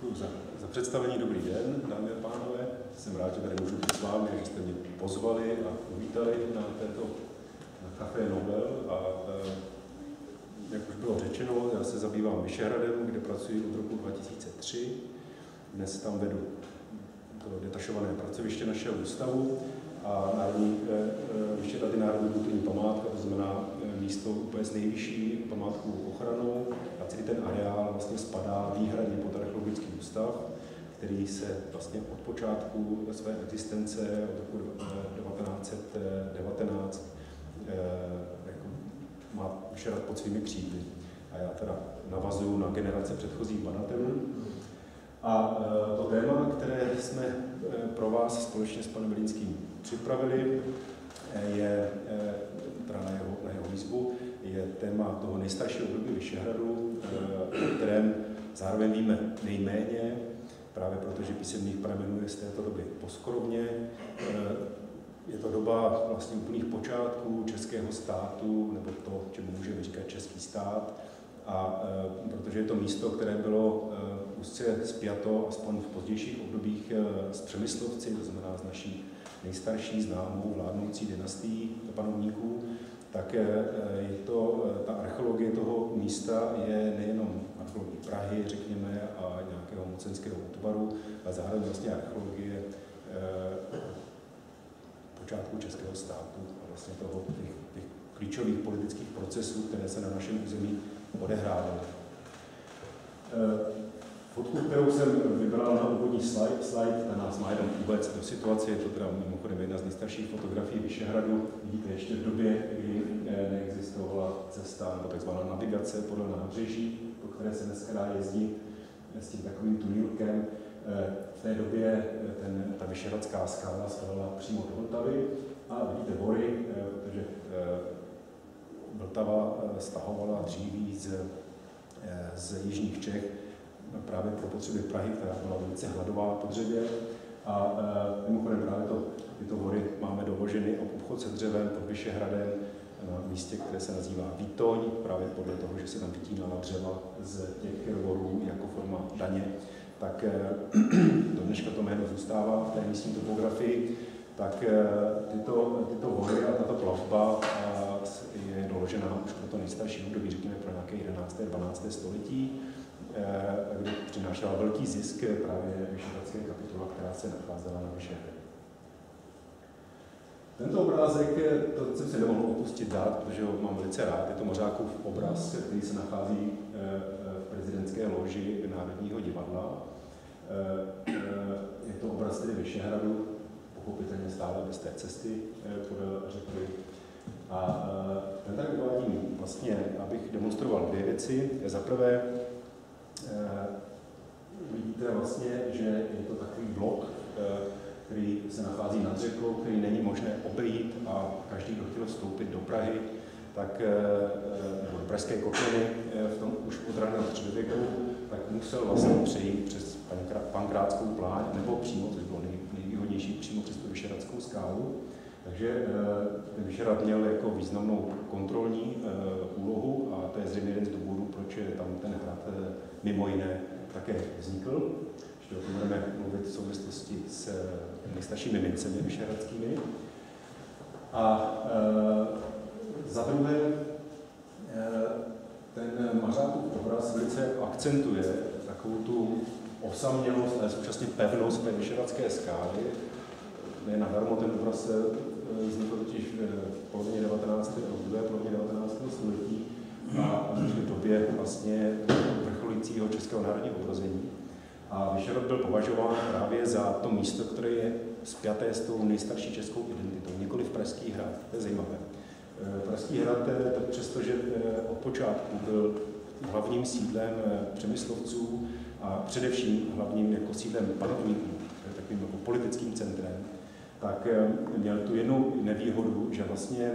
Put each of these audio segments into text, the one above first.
Děkuji za představení. Dobrý den, dámy a pánové. Jsem rád, že tady můžu být s vámi, že jste mě pozvali a uvítali na Café Nobel. A jak už bylo řečeno, já se zabývám Vyšehradem, kde pracuji od roku 2003. Dnes tam vedu to detašované pracoviště našeho ústavu a Vyšehrad je národní kulturní památka, to znamená místo úplně s nejvyšší památkovou ochranou a celý ten areál vlastně spadá výhradně pod archeologický ústav, který se vlastně od počátku své existence od roku 1919 jako má Vyšehrad pod svými křídly. A já teda navazuju na generace předchozích badatelů. A to téma, které jsme pro vás společně s panem Belínským připravili, je teda na jeho výzvu, je téma toho nejstaršího období Vyšehradu, o kterém zároveň víme nejméně, právě protože písemných pramenů je z této doby poskorovně. Je to doba vlastně úplných počátků českého státu, nebo to, čemu můžeme říkat český stát, a protože je to místo, které bylo úzce spjato, aspoň v pozdějších obdobích, s Přemyslovci, to znamená s naší nejstarší známou vládnoucí dynastií panovníků, tak je to, ta archeologie toho místa je nejenom archeologie Prahy, řekněme, a nějakého mocenského útvaru, ale zároveň vlastně archeologie počátku českého státu a vlastně těch klíčových politických procesů, které se na našem území odehrávaly. Fotku, kterou jsem vybral na úvodní slide, ta nás má jenom vůbec do situace, je to teda mimochodem jedna z nejstarších fotografií Vyšehradu. Vidíte ještě v době, kdy neexistovala cesta nebo takzvaná navigace podle nábřeží, po které se dneska dá jezdit s tím takovým tunílkem. V té době ta vyšehradská skála stala přímo do Vltavy a vidíte hory, protože Vltava stahovala dříví z jižních Čech právě pro potřeby Prahy, která byla velice hladová po dřevě. A mimochodem právě tyto hory máme doloženy obchod se dřevem pod Vyšehradem na místě, které se nazývá Výtoň, právě podle toho, že se tam vytínala dřeva z těch horů jako forma daně. Tak do dneška to jméno zůstává v té místní topografii. Tak tyto hory a tato plavba je doložena už pro to nejstarší období, řekněme pro nějaké 11. 12. století, kdy přinášela velký zisk právě vyšehradské kapitola, která se nacházela na Vyšehradě. Tento obrázek, to jsem si nemohl opustit dát, protože ho mám velice rád, je to Mořákův obraz, který se nachází v prezidentské loži Národního divadla. Je to obraz tedy Vyšehradu, pochopitelně stále bez té cesty podél řeky. A ten tady uvádím vlastně, abych demonstroval dvě věci. Za prvé, vidíte vlastně, že je to takový blok, který se nachází nad řekou, který není možné obejít a každý, kdo chtěl vstoupit do Prahy, tak, nebo do pražské kotliny v tom už od raného středověku, tak musel vlastně přejít přes Pankrátskou pláň, nebo přímo, což bylo nejvýhodnější, přímo přes tu Vyšehradskou skálu. Takže ten Vyšehrad měl jako významnou kontrolní úlohu a to je zřejmě jeden z důvodů, proč je tam ten hrad mimo jiné také vznikl. Ještě o tom budeme mluvit v souvislosti s nejstaršími mincemi vyšehradskými. A za druhé, ten Mařákův obraz velice akcentuje takovou tu osamělost, ale současně pevnost té vyšehradské skály. Ne nadarmo ten obraz vznikl totiž v polovině 19. století a v době vlastně vrcholícího českého národního obrození. A Vyšehrad byl považován právě za to místo, které je spjaté s tou nejstarší českou identitou, nikoliv Pražský hrad. To je zajímavé. Pražský hrad, přestože od počátku byl hlavním sídlem Přemyslovců a především hlavním jako sídlem panovníků, takovým jako politickým centrem, tak měl tu jednu nevýhodu, že vlastně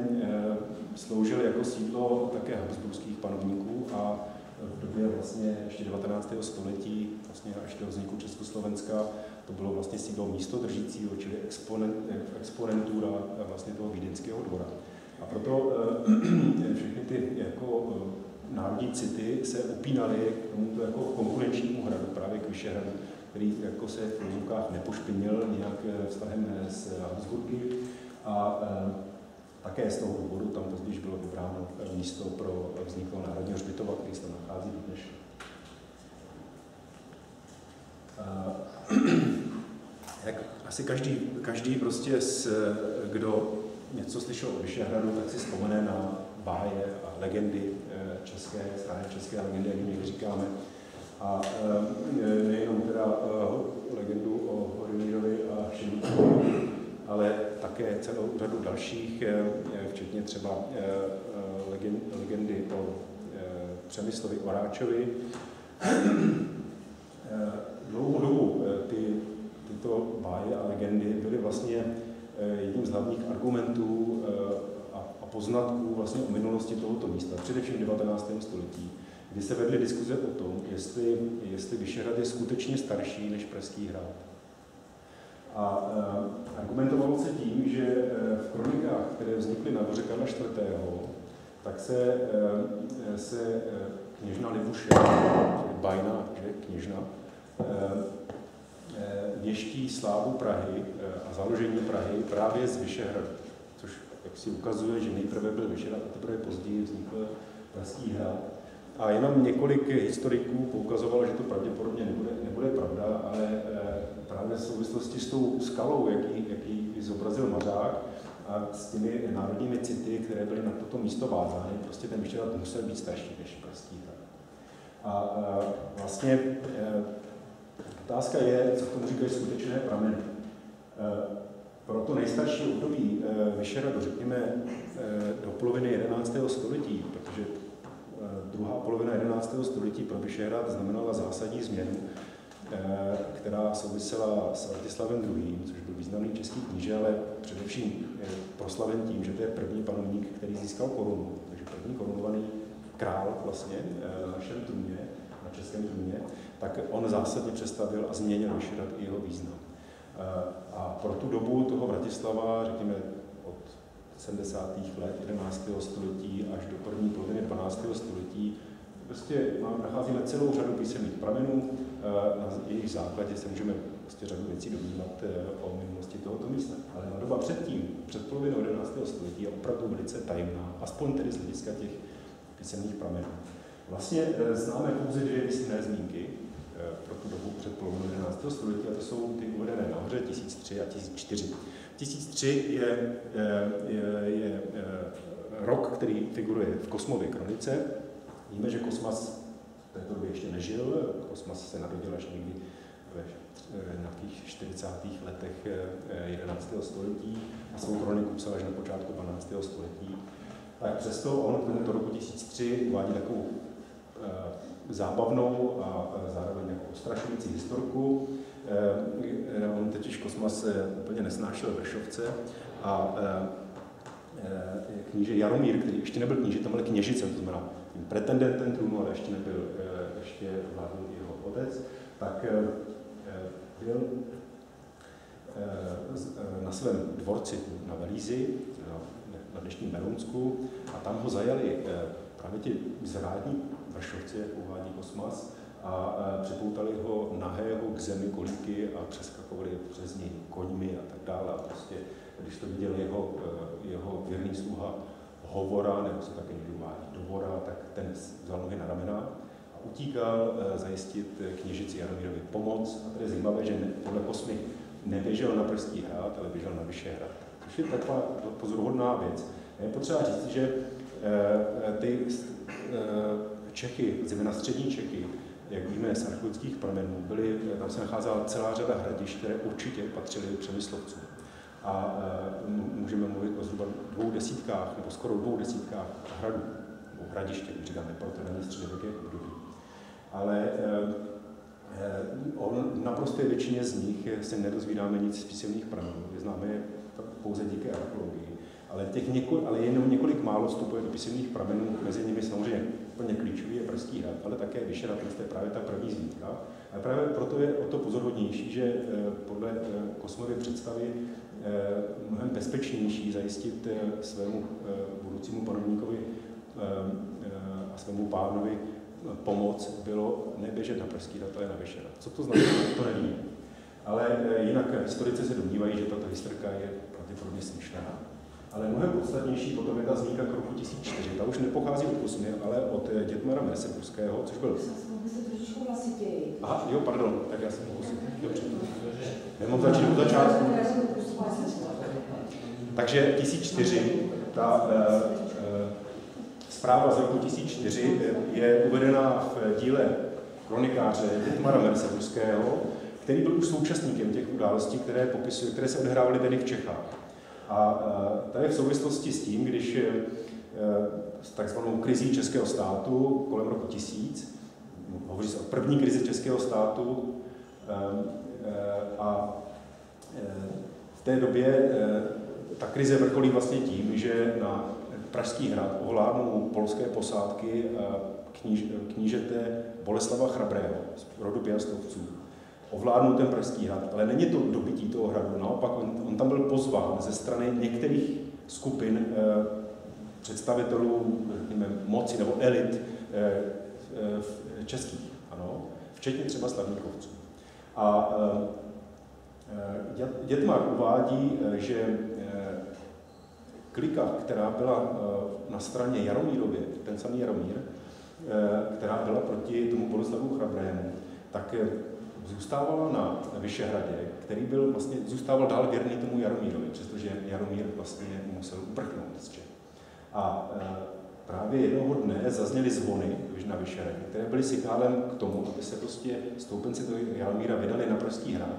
sloužil jako sídlo také habsburských panovníků a v době vlastně ještě 19. století, vlastně až do vzniku Československa, to bylo vlastně sídlo místodržícího, čili exponentura vlastně toho vídeňského dvora. A proto všechny ty jako národní city se upínaly k tomuto jako konkurenčnímu hradu, právě k Vyšehradu, který jako se v úzovkách nepošpinil nějak vztahem s Habsburky a také z toho důvodu tam později bylo vybráno místo pro vznik toho národního hřbitova, který se tam nachází dnes. Jak asi každý prostě, kdo něco slyšel o Vyšehradu, tak si vzpomene na báje a legendy české, staré české legendy, jak my říkáme. A nejenom teda legendu o Horimírovi a Šimíkovi, ale také celou řadu dalších, včetně třeba legendy o Přemyslovi Oráčovi. Dlouhou dobu tyto báje a legendy byly vlastně jedním z hlavních argumentů a poznatků vlastně o minulosti tohoto místa, především v 19. století, kdy se vedly diskuze o tom, jestli Vyšehrad je skutečně starší než Pražský hrad. A argumentovalo se tím, že v kronikách, které vznikly na dvoře Karla IV., tak se kněžna Libuše, bajna, že kněžna, věští slávu Prahy a založení Prahy právě z Vyšehradu, což jak si ukazuje, že nejprve byl Vyšehrad a teprve později vznikl Pražský hrad. A jenom několik historiků poukazovalo, že to pravděpodobně nebude pravda, ale právě v souvislosti s tou skalou, jaký zobrazil Mařák, a s těmi národními city, které byly na toto místo vázány, prostě ten Vyšehrad musel být starší než Pražský hrad. A vlastně otázka je, co k tomu říkají skutečné prameny. Pro to nejstarší období Vyšehradu, řekněme do poloviny 11. století, protože druhá polovina 11. století pro Vyšehrad znamenala zásadní změnu, která souvisela s Vratislavem II., což byl významný český kníže, ale především proslaven tím, že to je první panovník, který získal korunu. Takže první korunovaný král vlastně na našem trůně, na českém trůně, tak on zásadně přestavil a změnil Vyšehrad i jeho význam. A pro tu dobu toho Vratislava, řekněme od 70. let 11. století až do první poloviny 12. století, prostě nacházíme celou řadu písemných pramenů, na jejich základě se můžeme prostě řadu věcí dozvídat o minulosti tohoto místa. Ale na doba předtím, před polovinou 11. století, je opravdu velice tajemná, aspoň tedy z hlediska těch písemných pramenů. Vlastně známe pouze dvě písemné zmínky pro tu dobu před polovinou 11. století, a to jsou ty uvedené nahoře 1003 a 1004. 1003 je rok, který figuruje v Kosmově kronice. Víme, že Kosmas v této době ještě nežil. Kosmas se narodil až někdy v nějakých 40. letech 11. století a svou kroniku psal až na počátku 12. století. Tak přesto on k tomuto roku 1003 uvádí takovou zábavnou a zároveň jako ostrašující historku. On totiž Kosmas úplně nesnášel Vršovce a kníže Jaromír, který ještě nebyl knížetem, ale kněžicem, to znamená tím pretendentem trůnu, ale ještě nebyl, ještě vládl jeho otec, tak byl na svém dvorci na Velízi, na dnešním Berounsku, a tam ho zajali právě ti zrádní Vršovci, jak uvádí Kosmas, a připoutali ho nahého k zemi kolíky a přeskakovali přes něj koňmi a tak dále. A prostě, když to viděl jeho věrný sluha Hovora, nebo se také někdy uvádí Dovora, tak ten vzal nohy na ramena a utíkal zajistit kněžici Jaromírovi pomoc. A to je zajímavé, že podle Kosmy neběžel na Pražský hrad, ale běžel na Vyšehrad. Což je taková pozoruhodná věc. Je potřeba říct, že ty Čechy, zejména střední Čechy, jak víme z archeologických pramenů, tam se nacházela celá řada hradišť, které určitě patřily Přemyslovcům. A můžeme mluvit o zhruba 200 nebo skoro 200 hradů, nebo hradiště, jak říkáme, proto není středověké období. Ale v naprosté většině z nich se nedozvídáme nic z písemných pramenů, známe je pouze díky archeologii. Ale jenom několik málo vstupuje do písemných pramenů, mezi nimi samozřejmě úplně klíčový je Pražský hrad, ale také Vyšehrad, to je právě ta první zmínka. A právě proto je o to pozoruhodnější, že podle Kosmovy představy mnohem bezpečnější zajistit svému budoucímu panovníkovi svému pánovi pomoc, bylo neběžet na Pražský hrad, ale na Vyšehrad. Co to znamená, to nevím. Ale jinak historici se domnívají, že tato historka je pravděpodobně smyšlená. Ale mnohem podstatnější potom je ta zmínka k roku 1004. Ta už nepochází od Kusmy, ale od Dětmara Merseburského, což byl... Aha, jo, pardon, tak já jsem pokusil. Dobře. Nemám začít od začátku. Takže 1004, ta zpráva z roku 1004 je uvedena v díle kronikáře Dětmara Merseburského, který byl už současníkem těch událostí, které se odehrávaly tedy v Čechách. A tady v souvislosti s tím, když s takzvanou krizí českého státu kolem roku 1000, hovoří se o první krizi českého státu, a v té době ta krize vrcholí vlastně tím, že na Pražský hrad ovládnou polské posádky knížete Boleslava Chrabrého z rodu Piastovců. Ovládnou ten Pražský hrad, ale není to dobytí toho hradu, naopak on tam byl pozván ze strany některých skupin představitelů moci nebo elit českých, ano, včetně třeba slavníkovců. A Dětmar uvádí, že klika, která byla na straně Jaromírově, ten samý Jaromír, která byla proti tomu Boleslavu Chrabrému, tak zůstávala na Vyšehradě, který byl vlastně, zůstával dál věrný tomu Jaromírovi, přestože Jaromír vlastně musel uprchnout z Čech. A právě jednoho dne zazněly zvony na Vyšehradě, které byly signálem k tomu, aby se prostě stoupenci toho Jaromíra vydali na Pražský hrad,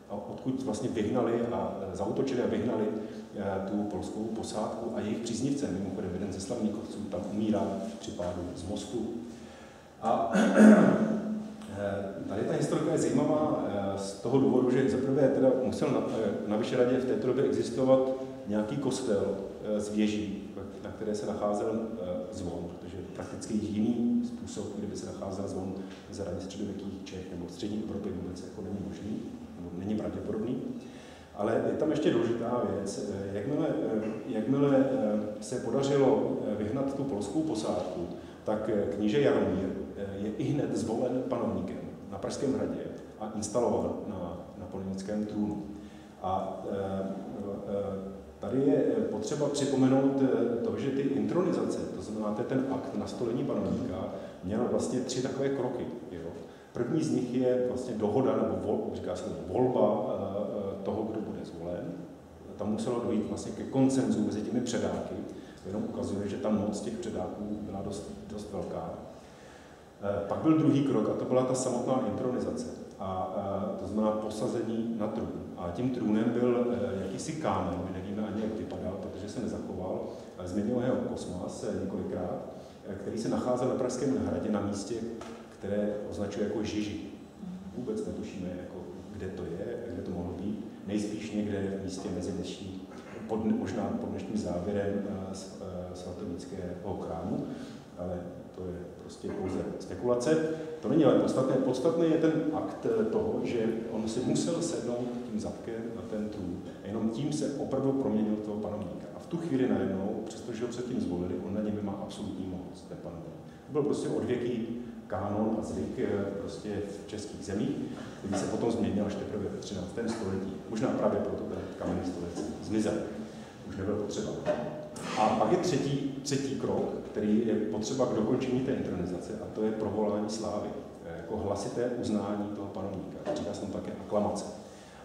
odkud vlastně vyhnali a zaútočili a vyhnali tu polskou posádku a jejich příznivce. Mimochodem jeden ze slavníkovců tam umírá při pádu z mostu. A tady ta historka je zajímavá z toho důvodu, že zaprvé teda musel na Vyšehradě v této době existovat nějaký kostel z věží, na které se nacházel zvon, protože prakticky jiný způsob, kdyby se nacházel zvon za raně středověkých Čech nebo střední Evropy vůbec jako není možný, nebo není pravděpodobný. Ale je tam ještě důležitá věc. Jakmile se podařilo vyhnat tu polskou posádku, tak kníže Jaromír je ihned zvolen panovníkem na Pražském hradě a instalovan na polonickém trůnu. A tady je potřeba připomenout to, že ty intronizace, to znamená ten akt nastolení panovníka, měl vlastně 3 takové kroky. Jo. První z nich je vlastně dohoda, nebo říká se volba toho, kdo bude zvolen. Tam muselo dojít vlastně ke konsenzu mezi těmi předáky. To jenom ukazuje, že ta moc těch předáků byla dost velká. Pak byl druhý krok a to byla ta samotná intronizace. A to znamená posazení na trůn. A tím trůnem byl jakýsi kámen, my nevíme ani, jak vypadal, protože se nezachoval, ale změnil ho Kosmas několikrát, který se nacházel na Pražském hradě na místě, které označuje jako Žiži. Vůbec netušíme, jako, kde to je, kde to mohlo být. Nejspíš někde v místě mezi dnešní, možná pod dnešním závěrem svatovického chrámu, ale to je prostě pouze spekulace. To není ale podstatné. Podstatné je ten akt toho, že on si musel sednout tím zadkem na ten trůn. A jenom tím se opravdu proměnil toho panovníka. A v tu chvíli najednou, přestože ho předtím zvolili, on na něm má absolutní moc, ten panovník. To byl prostě odvěký kánon a zvyk prostě v českých zemích, který se potom změnil až teprve ve 13. století. Možná právě proto ten kamenný stolec zmizel. Už nebyl potřeba. A pak je třetí krok, který je potřeba k dokončení té intronizace, a to je provolání slávy, jako hlasité uznání toho panovníka. Říká se tam také aklamace.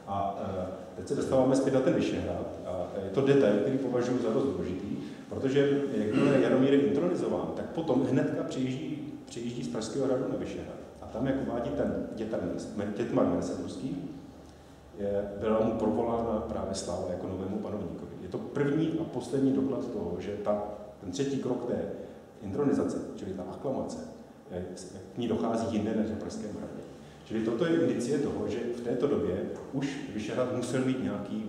A teď se dostáváme zpět na ten Vyšehrad. A je to detail, který považuji za dost důležitý, protože jakmile Jaromír je intronizován, tak potom hnedka přijíždí z Pražského hradu na Vyšehrad. A tam, jak uvádí ten Dětmar Merseburský, byla mu provolána právě sláva jako novému panovníkovi. Je to první a poslední doklad toho, že ten třetí krok té intronizace, čili ta aklamace, k ní dochází jinde než na Pražském hradě. Čili toto je indicie toho, že v této době už Vyšehrad musel mít nějaký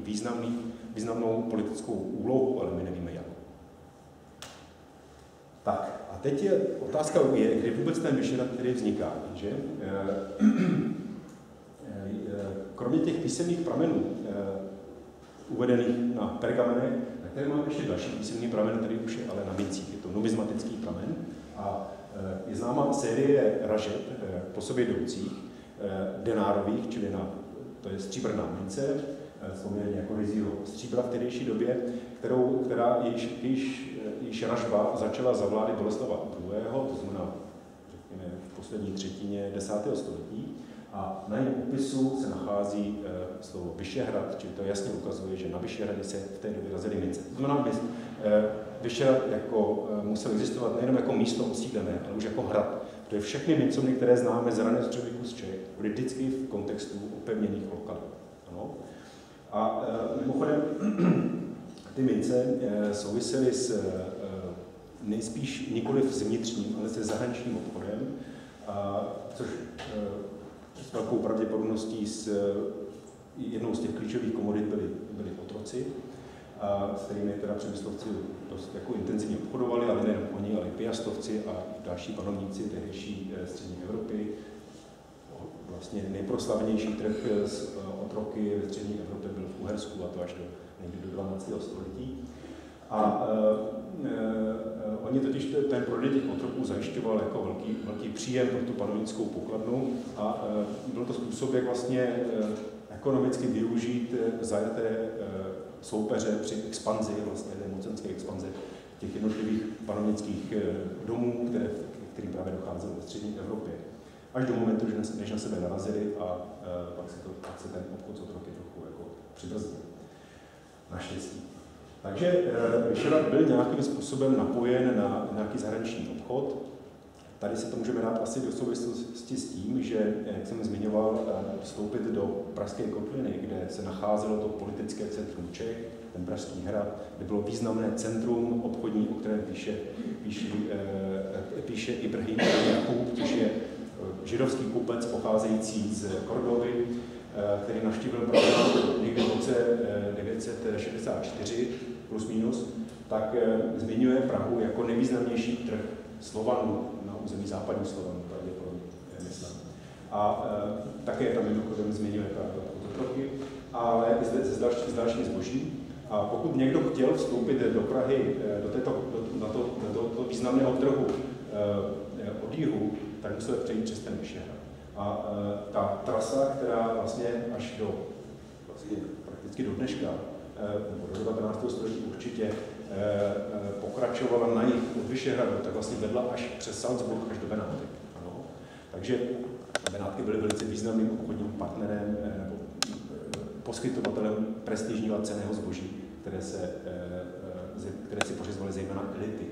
významnou politickou úlohu, ale my nevíme jakou. Tak, a teď je otázka, kdy vůbec ten Vyšehrad tedy vzniká, že? Kromě těch písemných pramenů uvedených na pergamenech, tak tady máme ještě další písemný pramen, který už je ale na mincích. Je to numizmatický pramen a Je známá série ražet po sobě jdoucích, denárových, čili to je stříbrná mince, z poměrně jako ryzího stříbra v tehdejší době, která již ražba začala za vlády Boleslava II., to znamená, řekněme, v poslední třetině 10. století. A na jejím opisu se nachází slovo Vyšehrad, čili to jasně ukazuje, že na Vyšehradě se v té době razily mince. To znamená, Vyšehrad musel existovat nejen jako místo osídlené, ale už jako hrad. Protože všechny mincovny, které známe z raného středověku z Čech, byly vždycky v kontextu opevněných lokalit. Ano. A mimochodem, ty mince souvisely s nejspíš nikoliv s vnitřním, ale se zahraničním obchodem, což s velkou pravděpodobností jednou z těch klíčových komodit byli otroci, s kterými teda přemyslovci dost jako intenzivně obchodovali, ale nejen oni, ale i piastovci a další panovníci tehdejší střední Evropy. Vlastně nejproslavnější trh s otroky ve střední Evropě byl v Uhersku, a to až někdy do 12. století. A oni totiž ten prodej těch otroků zajišťoval jako velký příjem pro tu panovnickou pokladnu a byl to způsob, jak vlastně ekonomicky využít zajaté soupeře při expanzi, vlastně mocenské expanzi těch jednotlivých panovnických domů, kterým právě docházelo ve střední Evropě. Až do momentu, než na sebe narazili a pak se ten obchod s otroky trochu jako přibrzdil. Naštěstí. Takže Vyšehrad byl nějakým způsobem napojen na nějaký zahraniční obchod. Tady se to můžeme dát asi do souvislosti s tím, že, jak jsem zmiňoval, vstoupit do Pražské kotliny, kde se nacházelo to politické centrum Čech, ten Pražský hrad, kde bylo významné centrum obchodní, o kterém píše Ibrahim Jakub, což je židovský kupec pocházející z Kordovy, který navštívil Prahu někdy v roce 964 plus minus, tak zmiňuje Prahu jako nejvýznamnější trh Slovanů na území západní Slovanů, pravděpodobně, myslím. A také tam mimochodem zmiňuje právě otroky, ale i s dalším zbožím. A pokud někdo chtěl vstoupit do Prahy, do tohoto významného trhu od jihu, tak musel přejít přes ten Vyšehrad. A ta trasa, která vlastně až do prakticky do dneška, nebo do 19. století určitě pokračovala na jih od Vyšehradu, tak vlastně vedla až přes Salzburg až do Benátek. Ano. Takže Benátky byly velice významným obchodním partnerem, poskytovatelem prestižního a cenného zboží, které si pořizovaly zejména elity.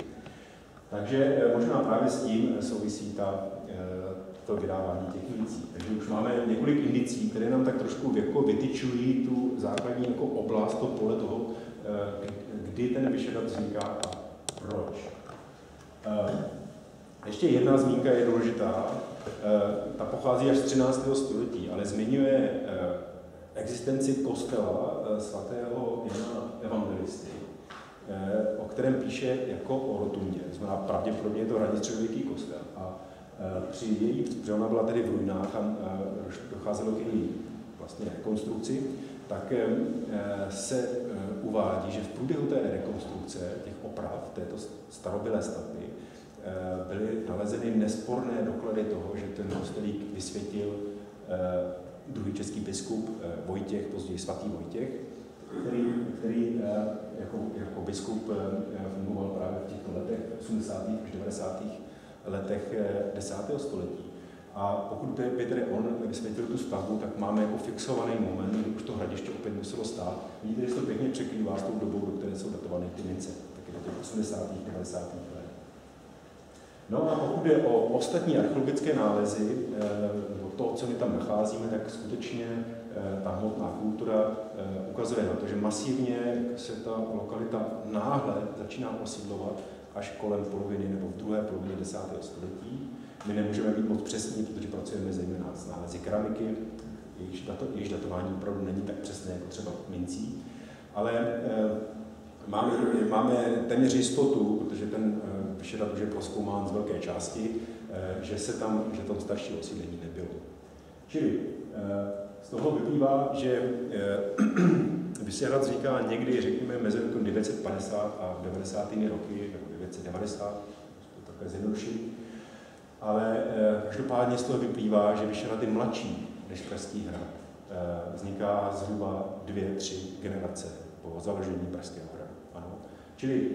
Takže možná právě s tím souvisí to vydávání těch mincí. Takže už máme několik indicí, které nám tak trošku jako vytyčují tu základní jako oblast, to pole toho, kdy ten Vyšehrad vzniká a proč. Ještě jedna zmínka je důležitá. Ta pochází až z 13. století, ale zmiňuje existenci kostela svatého Jana Evangelisty, o kterém píše jako o rotundě. Znamená, pravděpodobně je to raně středověký kostel. A protože ona byla tedy v ruinách a docházelo k její vlastně rekonstrukci, tak se uvádí, že v průběhu té rekonstrukce, těch oprav této starobylé stavby, byly nalezeny nesporné doklady toho, že ten kostelík vysvětil druhý český biskup Vojtěch, později svatý Vojtěch, který jako biskup fungoval právě v těchto letech 80. až 90. letech 10. století. A pokud by tedy on vysvětlil tu stavbu, tak máme jako fixovaný moment, kdy už to hradiště opět muselo stát. Vidíte, že to pěkně překrývá s tou dobou, do které jsou datovány ty mince, taky do těch 80. 90. let. No a pokud jde o ostatní archeologické nálezy, nebo to, co my tam nacházíme, tak skutečně ta hmotná kultura ukazuje na to, že masivně se ta lokalita náhle začíná osidlovat až kolem poloviny nebo v druhé polovině 10. století. My nemůžeme být moc přesní, protože pracujeme zejména s nálezy keramiky, jejichž datování opravdu není tak přesné jako třeba mincí, ale máme téměř jistotu, protože ten Vyšehrad už je prozkoumán z velké části, že tam starší osídlení nebylo. Čili z toho vyplývá, že Vyšehrad vzniká někdy, řekněme, mezi rokem 950 a 90. roky, jako 990, to takové zjednodušit. Ale každopádně z toho vyplývá, že Vyšehrad je mladší než Pražský hrad. Vzniká zhruba 2-3 generace po založení Pražského hradu. Ano. Čili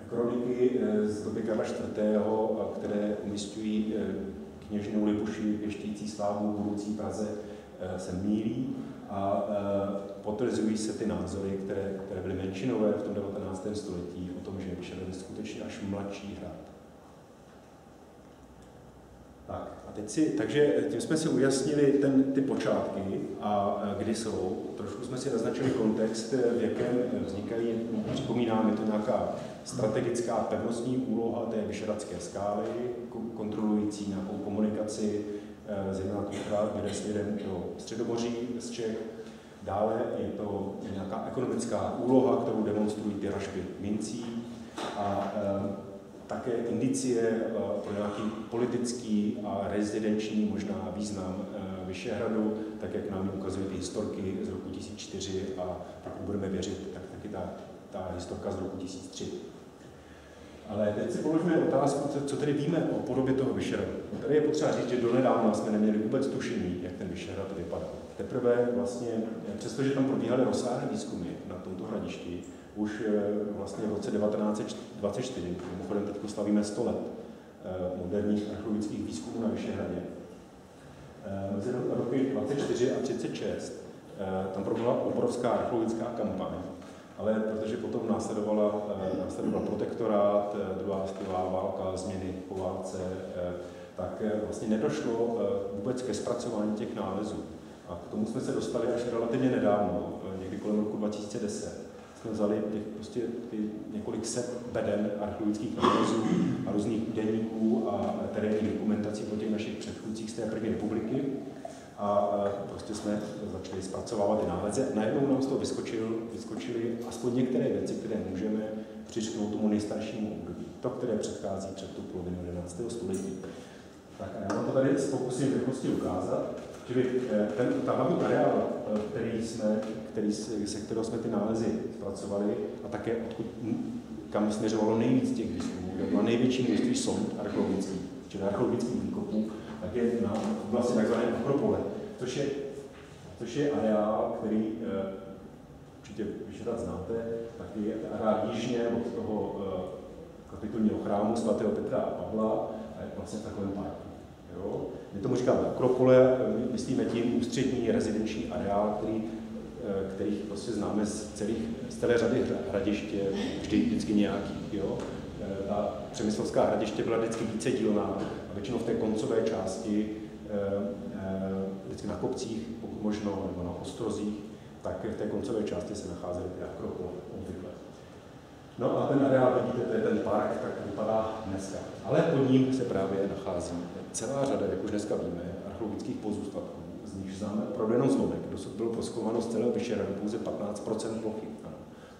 kroniky z doby Karla IV., které umisťují kněžnu Libuši věštící slávu v budoucí Praze, se mýlí a potvrzují se ty názory, které byly menšinové v tom 19. století o tom, že Vyšehrad je skutečně až mladší hrad. Tak, a takže tím jsme si ujasnili ty počátky a kdy jsou. Trošku jsme si naznačili kontext, v jakém vznikají. Připomínáme to nějaká strategická pevnostní úloha té vyšehradské skály, kontrolující nějakou komunikaci, zejména tu, která vede směrem do Středomoří z Čech. Dále je to nějaká ekonomická úloha, kterou demonstrují ty ražby mincí a také indicie pro nějaký politický a rezidenční možná význam Vyšehradu, tak jak nám ukazují ty historky z roku 1004 a pokud budeme věřit, tak taky ta historka z roku 1003. Ale teď si položíme otázku, co tedy víme o podobě toho Vyšehradu. Tady je potřeba říct, že donedávna jsme neměli vůbec tušení, jak ten Vyšehrad vypadal. Teprve vlastně, přestože tam probíhaly rozsáhlé výzkumy na tomto hradišti, už vlastně v roce 1924, mimochodem teď slavíme 100 let moderních archeologických výzkumů na Vyšehradě. Mezi roky 24 a 36 tam proběhla obrovská archeologická kampaň, ale protože potom následoval protektorát, druhá světová válka, změny po válce, tak vlastně nedošlo vůbec ke zpracování těch nálezů. A k tomu jsme se dostali až relativně nedávno, někdy kolem roku 2010. Jsme vzali ty několik set beden archeologických nálezů a různých deníků a terénních dokumentací po těch našich předchůdcích z té první republiky a prostě jsme začali zpracovávat ty nálezy. Najednou nám z toho vyskočily aspoň některé věci, které můžeme přičknout tomu nejstaršímu období, to, které předchází před tu polovinu 11. století. Tak a já vám to tady pokusím v rychlosti ukázat. Čili ta hlavní areál, se kterého jsme ty nálezy zpracovali a také kam směřovalo nejvíc těch výzkumů, kde byla největší množství sond archeologických, čili archeologických výkopů, tak je na oblasti tzv. Akropole, což je areál, který určitě Vyšehrad znáte, tak je areál jižně od toho kapitulního chrámu svatého Petra a Pavla a je vlastně v takovém parku. Jo? My tomu říkáme Akropole, myslíme tím ústřední rezidenční areál, kterých prostě známe z celé řady hradiště, vždycky nějaký. Jo? Ta přemyslovská hradiště byla vždycky více dílná a většinou v té koncové části, vždycky na kopcích, pokud možno, nebo na ostrozích, tak v té koncové části se nacházely ty akropole obvykle. No a ten areál, vidíte, to je ten park, tak vypadá dneska. Ale pod ním se právě nachází celá řada, jak už dneska víme, archeologických pozůstatků, z nichž známe opravdu jenom zlomek. Dosud bylo prozkoumáno z celého Vyšehradu pouze 15% plochy. Ano.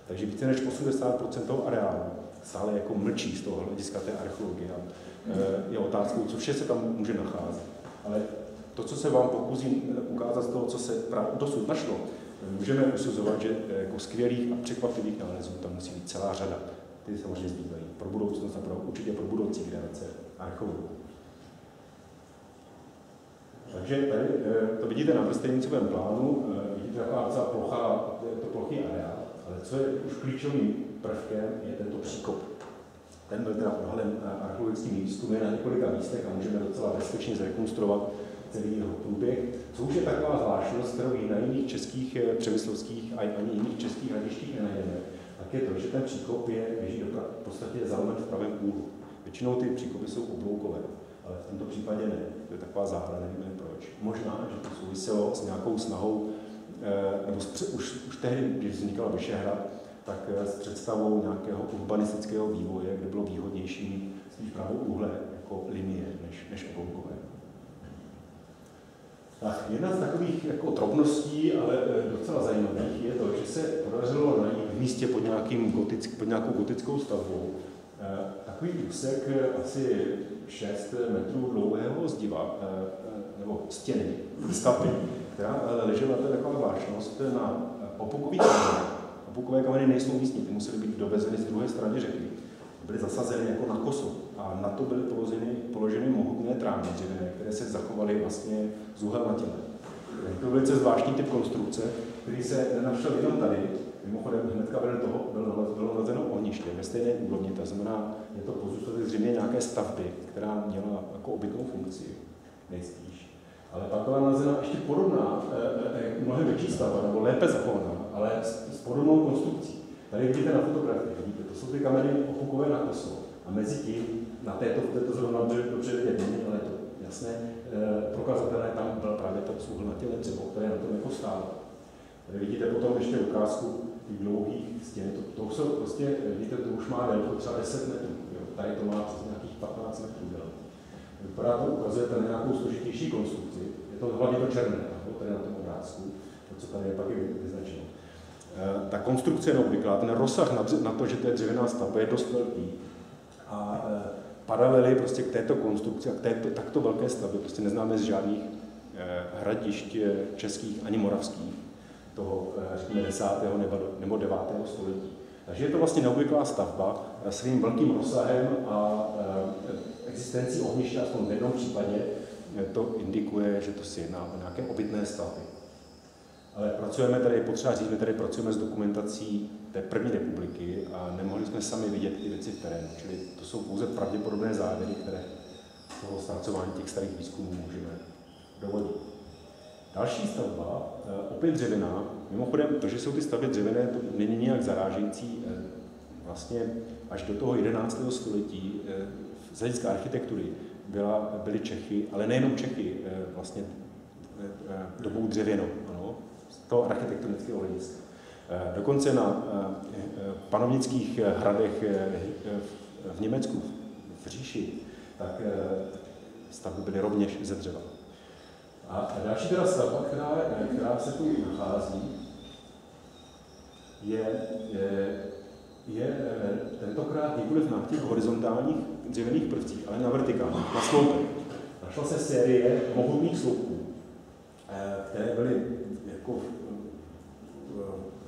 Takže více než 80% toho areálu stále jako mlčí z toho hlediska té archeologie. Je otázkou, co vše se tam může nacházet. Ale to, co se vám pokusím ukázat z toho, co se dosud našlo, můžeme usuzovat, že jako skvělých a překvapivých nálezů tam musí být celá řada. Ty samozřejmě zbývají pro budoucnost a určitě pro budoucí generace archeologů. Takže tady to vidíte na prstenicovém plánu, vidíte taková docela plochý areál, ale co je už klíčovým prvkem, je tento příkop. Ten byl teda odhalen archeologickými výzkumy na několika místech a můžeme docela bezpečně zrekonstruovat celý jeho průběh. Co už je taková zvláštnost, kterou i na jiných českých přemyslovských a ani jiných českých hradištích nenajdeme, tak je to, že ten příkop běží v podstatě zalomen v pravém úhlu. Většinou ty příkopy jsou obloukové, ale v tomto případě ne. To je taková záhada, nevíme proč. Možná, že to souviselo s nějakou snahou, nebo už tehdy, když vznikal Vyšehrad, tak s představou nějakého urbanistického vývoje, kde bylo výhodnější spíš pravouhlé jako linie než obloukové. Tak, jedna z takových jako drobností, ale docela zajímavých, je to, že se podařilo najít v místě pod nějakou gotickou stavbou takový úsek asi 6 metrů dlouhého zdiva, nebo stěny, stavby, která ležela, to je taková zvláštnost, na popukových kamenech. Popukové kameny nejsou místní, ty musely být dovezeny z druhé strany řeky. Byly zasazeny jako na kosu. a na to byly položeny mohutné trámy dřevěné, které se zachovaly vlastně z úhel na těle. Je to velice zvláštní typ konstrukce, který se nenašel jenom tady. Mimochodem hnedka vedle toho bylo nalezeno ohniště ve stejné úrovni, to znamená, je to pozůstatek zřejmě nějaké stavby, která měla jako obytnou funkci, nejspíš. Ale pak byla nalezena ještě podobná, mnohem větší stavba, nebo lépe zachovaná, ale s podobnou konstrukcí. Tady vidíte na fotografii, vidíte, to jsou ty kamery opukové na koso. A mezi tím, na této zrovna by dobře vidět není, ale to jasné, prokazatelné, tam byla právě ta souhlnatělé dřevo, které na tom jako stálo. Tady vidíte potom ještě ukázku těch dlouhých stěn. To jsou prostě, vidíte, to už má délku třeba 10 metrů. Jo? Tady to má přes nějakých 15 metrů délku. Vypadá to, ukazujete na nějakou složitější konstrukci. Je to hlavně to černé, tady na tom obrázku, to, co tady je pak vyznačeno. Ta konstrukce je neobvyklá, ten rozsah na to, že to je dřevěná stavba, je dost velký. A paralely prostě k této konstrukci a k takto velké stavbě prostě neznáme z žádných hradišť českých ani moravských toho, řekněme, 10. nebo 9. století. Takže je to vlastně neobvyklá stavba svým velkým rozsahem a existencí ohniště, aspoň v jednom případě, to indikuje, že to se jedná o nějaké obytné stavby. Ale pracujeme tady, potřeba říct, my tady pracujeme s dokumentací té první republiky a nemohli jsme sami vidět ty věci v terénu, čili to jsou pouze pravděpodobné závěry, které z toho zpracování těch starých výzkumů můžeme dovodit. Další stavba, opět dřevěná, mimochodem to, že jsou ty stavby dřevěné, to není nijak zarážející, vlastně až do toho 11. století z hlediska architektury byly Čechy, ale nejenom Čechy, vlastně dobou dřevěnou, ano, z toho architektonického hlediska. Dokonce na panovnických hradech v Německu, v říši, tak stavby byly rovněž ze dřeva. A další teda stavba, která se tu nachází, je tentokrát nikoliv na těch horizontálních dřevěných prvcích, ale na vertikálních, na sloupech. Našla se série mohutných sloupů, které byly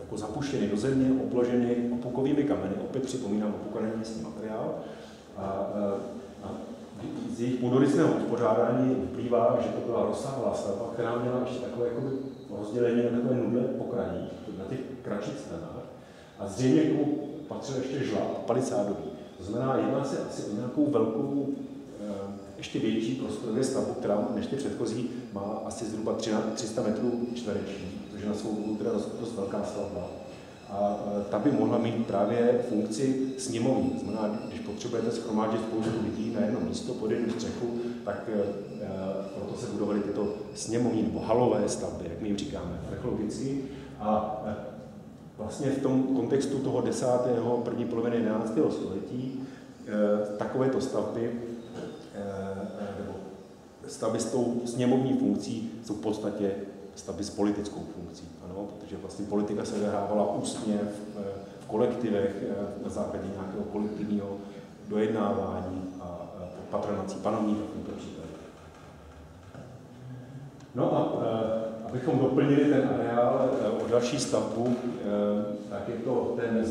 jako zapuštěny do země, obloženy opukovými kameny, opět připomínám opukaný místní materiál. A z jejich půdorysného uspořádání vyplývá, že to byla rozsáhlá stavba, která měla ještě takové rozdělení na takové nudle pokrají, na těch kratších stranách. A zřejmě k tomu patřil ještě žlab palisádový. To znamená, jedná se asi o nějakou velkou, ještě větší prostorově stavbu, která než ty předchozí má asi zhruba 300 metrů čtverečních, protože na svou dobu teda dost velká stavba. A ta by mohla mít právě funkci sněmovní. To znamená, když potřebujete shromáždit spoustu lidí na jedno místo pod jednu střechu, tak proto se budovaly tyto sněmovní nebo halové stavby, jak my jim říkáme, archeologicky. A vlastně v tom kontextu toho 10. první poloviny 11. století takovéto stavby nebo stavby s tou sněmovní funkcí jsou v podstatě stavby s politickou funkcí, ano, protože vlastně politika se odehrávala ústně v kolektivech na základě nějakého kolektivního dojednávání a patronací panovníka v tomto případě. No a abychom doplnili ten areál o další stavbu, tak je to ten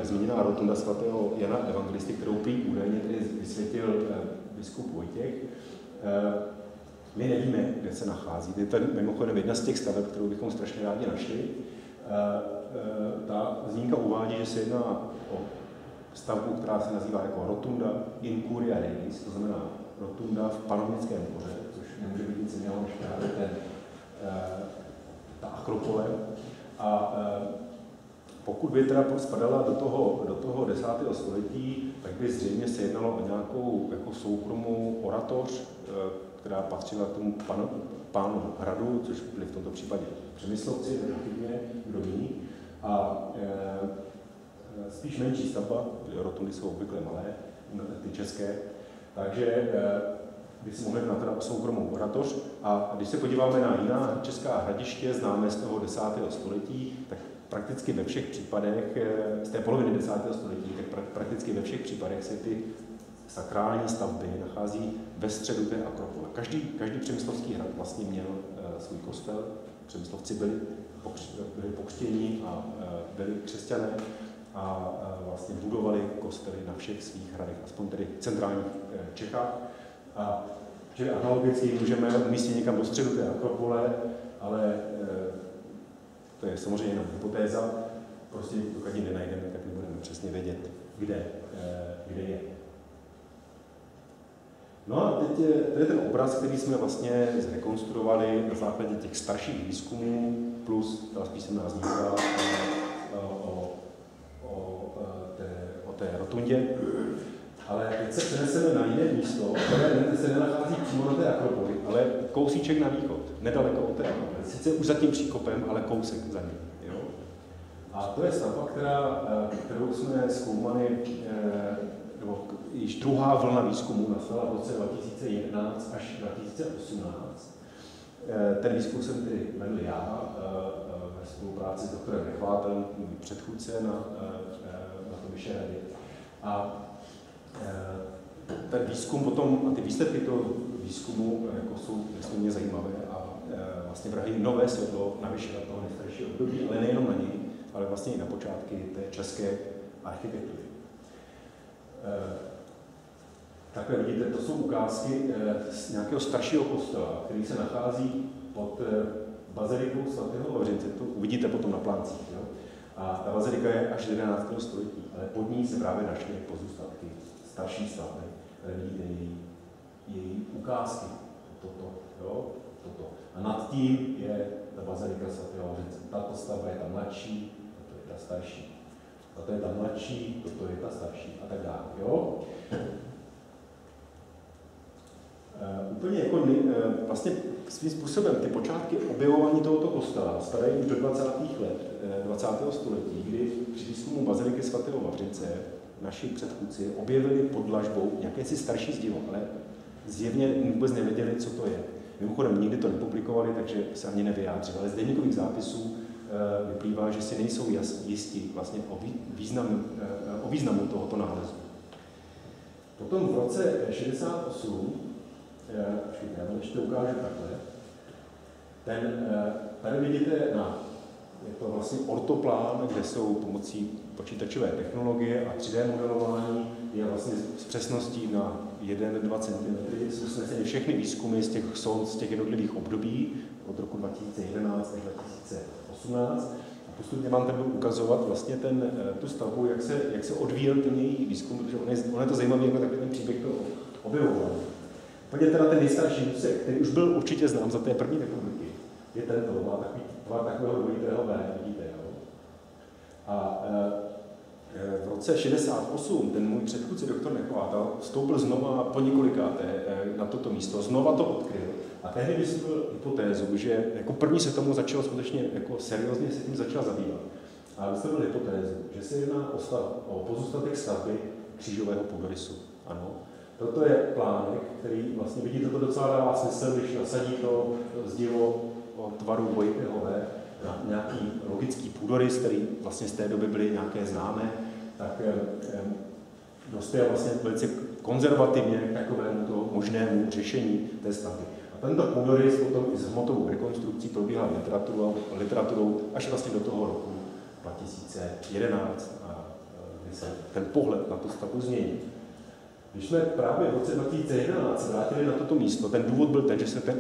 zmíněná rotunda svatého Jana Evangelisty, kterou prý údajně vysvětlil biskup Vojtěch. My nevíme, kde se nachází. Je to mimochodem jedna z těch staveb, kterou bychom strašně rádi našli. Ta zmínka uvádí, že se jedná o stavbu, která se nazývá jako rotunda in curia regis, to znamená rotunda v panovnickém dvoře, což nemůže být nic jiného než právě ta akropole. A pokud by teda spadala do toho 10. století, tak by zřejmě se jednalo o nějakou jako soukromou oratoř, která patřila k tomu pánu hradu, což byli v tomto případě Přemyslovci, nepochybně, kdo jiný. A spíš menší stavba, rotundy jsou obvykle malé, ty české, takže by si mohli na teda soukromou oratoř. A když se podíváme na jiná česká hradiště, známé z toho 10. století, tak prakticky ve všech případech, z té poloviny 10. století, tak prakticky ve všech případech se ty sakrální stavby nachází ve středu té akropole. Každý přemyslovský hrad vlastně měl svůj kostel, Přemyslovci byli pokřtěni a byli křesťané a vlastně budovali kostely na všech svých hradech, aspoň tedy v centrálních Čechách. A čili analogicky můžeme umístit někam do středu té akropole, ale to je samozřejmě jenom hypotéza, prostě dokud ji nenajdeme, tak nebudeme přesně vědět, kde je. No a teď to je ten obraz, který jsme vlastně zrekonstruovali na základě těch starších výzkumů, plus ta písemná zmínka o té rotundě. Ale teď se přeneseme na jiné místo, které se nenachází přímo na té akropoli, ale kousíček na východ, nedaleko od té akropole. Sice už za tím příkopem, ale kousek za ním. Jo? A to je stavba, kterou jsme zkoumali, nebo již druhá vlna výzkumu nastala v roce 2011 až 2018. Ten výzkum jsem tedy vedl já ve spolupráci s doktorem Nechvátem, můj předchůdce na tom Vyšehradě. A ten výzkum potom, a ty výsledky toho výzkumu jako jsou nesmírně zajímavé a vlastně vrhají nové světlo na Vyšehrad toho nejstaršího období, ale nejenom na něj, ale vlastně i na počátky té české architektury. Takhle vidíte, to jsou ukázky z nějakého staršího kostela, který se nachází pod bazilikou svatého Vavřince. To uvidíte potom na pláncích. Jo? A ta bazilika je až 11. století, ale pod ní se právě našly pozůstatky starší stavby, které vidíte její ukázky. Toto. A nad tím je ta bazilika svatého Vavřince. Tato stavba je ta mladší, toto je ta starší. Tato je ta mladší, toto je ta starší a tak dále. Jo? Úplně jako vlastně svým způsobem ty počátky objevování tohoto kostela spadají už do 20. let 20. století, kdy při výzkumu baziliky svatého Vavřince naši předchůdci objevili pod dlažbou jakési starší zdivo, ale zjevně vůbec nevěděli, co to je. Mimochodem nikdy to nepublikovali, takže se ani nevyjádřili, ale z deníkových zápisů vyplývá, že si nejsou jistí vlastně o významu tohoto nálezu. Potom v roce 68, já vám ještě ukážu takhle, tady vidíte, je to vlastně ortoplán, kde jsou pomocí počítačové technologie a 3D modelování je vlastně s přesností na 1-2 cm. Jsou sneseny všechny výzkumy z těch jednotlivých období od roku 2011 až 2018. A postupně vám tady budu ukazovat vlastně tu stavbu, jak se odvíjel ten její výzkum, protože on je to zajímavý jako takový ten příběh toho objevování. Pojďte teda ten nejstarší úsek, který už byl určitě znám za té první republiky, je tento, má takový tvar takového dvojitého V, vidíte, jo? A v roce 68 ten můj předchůdce doktor Nechvátal vstoupil znova po několikáté na toto místo, znova to odkryl a tehdy vysvětlil hypotézu, že jako první se tomu začal skutečně jako seriózně se tím začal zabývat. A vysvětlil hypotézu, že se jedná o pozůstatek stavby křížového půdorysu. Ano. Toto je plánek, který vlastně vidíte, to docela dává smysl, když nasadí to zdivo o tvaru dvojitého V na nějaký logický půdorys, který vlastně z té doby byly nějaké známé, tak dospěl vlastně velice konzervativně k takovému to možnému řešení té stavby. A tento půdorys potom i s hmotovou rekonstrukcí probíhal literaturou až vlastně do toho roku 2011, kdy se ten pohled na tu stavbu změnil. Když jsme právě v roce 2011 vrátili na toto místo, ten důvod byl ten, že se ten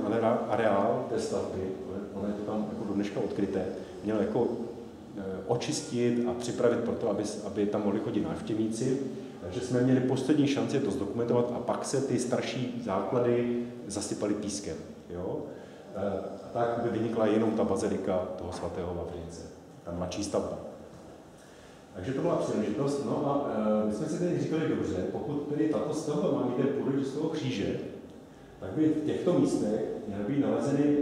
areál té stavby, ono je to tam jako do dneška odkryté, měl jako očistit a připravit pro to, aby tam mohli chodit návštěvníci. Takže jsme měli poslední šanci to zdokumentovat a pak se ty starší základy zasypaly pískem. Jo? A tak by vynikla jenom ta bazilika toho svatého Vavřince, ta mladší stavba. Takže to byla příležitost. No a my jsme si tedy říkali dobře, pokud tedy tato stavba má mít ten půdorys z toho kříže, tak by v těchto místech mělo být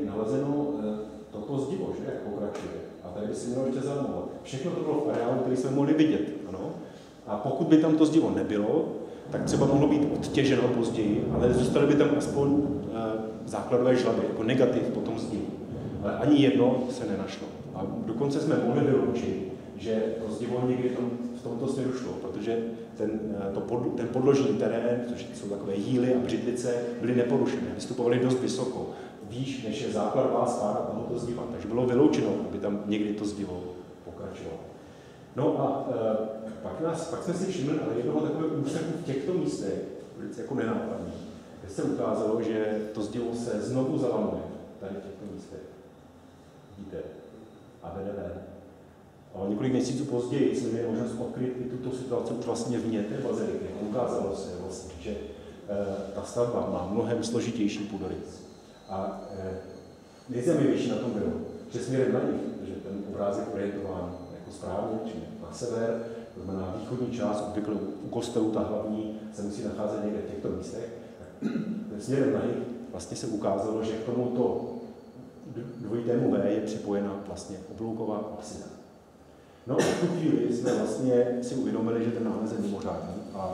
nalezeno toto zdivo, že, jak pokračuje. A tady by se mělo ještě zajímat. Všechno to bylo v areálu, který jsme mohli vidět. Ano? A pokud by tam to zdivo nebylo, tak třeba mohlo být odtěženo později, ale zůstaly by tam aspoň základové žlaby, jako negativ po tom zdivu. Ale ani jedno se nenašlo. A dokonce jsme mohli vyloučit, že to zdivo někdy v tomto směru šlo, protože ten podložní terén, což jsou takové jíly a břidlice, byly neporušené, vystupovaly dost vysoko, výš než je základová spára tohoto zdiva. Takže bylo vyloučeno, aby tam někdy to zdivo pokračovalo. No a pak jsme si všimli ale jednoho takového úseku v těchto místech, velice jako nenápadný, kde se ukázalo, že to zdivo se znovu zalamuje tady v těchto místech. Vidíte? A vede ven. A několik měsíců později jsme měli možnost odkryt i tuto situaci už vlastně vně té baziliky. A ukázalo se vlastně, že ta stavba má mnohem složitější půdorys. A nejzajímavější na tom bylo, že směrem na jih, protože ten obrázek orientován jako správně, či na sever, to znamená východní část, obvykle u kostelu, ta hlavní, se musí nacházet někde v těchto místech, tak směrem na jih vlastně se ukázalo, že k tomuto dvojitému V je připojena vlastně oblouková apsida. No a v tu chvíli jsme vlastně si uvědomili, že ten nález je mimořádný a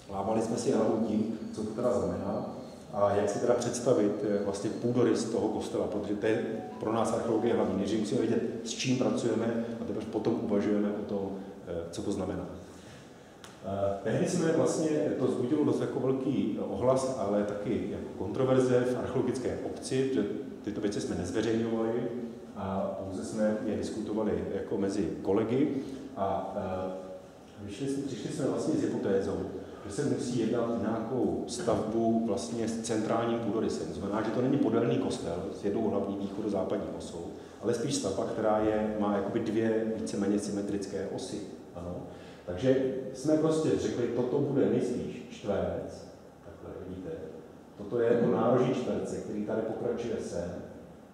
lámali jsme si hlavu tím, co to teda znamená a jak si teda představit vlastně půdorys toho kostela, protože to je pro nás archeologie hlavní. Než musíme vědět, s čím pracujeme a teprve potom uvažujeme o tom, co to znamená. Tehdy jsme vlastně, to vzbudilo dost jako velký ohlas, ale taky jako kontroverze v archeologické obci, že tyto věci jsme nezveřejňovali a pouze jsme je diskutovali jako mezi kolegy a přišli jsme vlastně s hypotézou, že se musí jednat nějakou stavbu vlastně s centrálním půdorysem. To znamená, že to není podélný kostel s jednou hlavní východozápadní osou, ale spíš stavba, která má jakoby dvě víceméně symetrické osy. Ano. Takže jsme prostě řekli, toto bude nejspíš čtverec, takhle vidíte, toto je jako nároží čtverce, který tady pokračuje sem,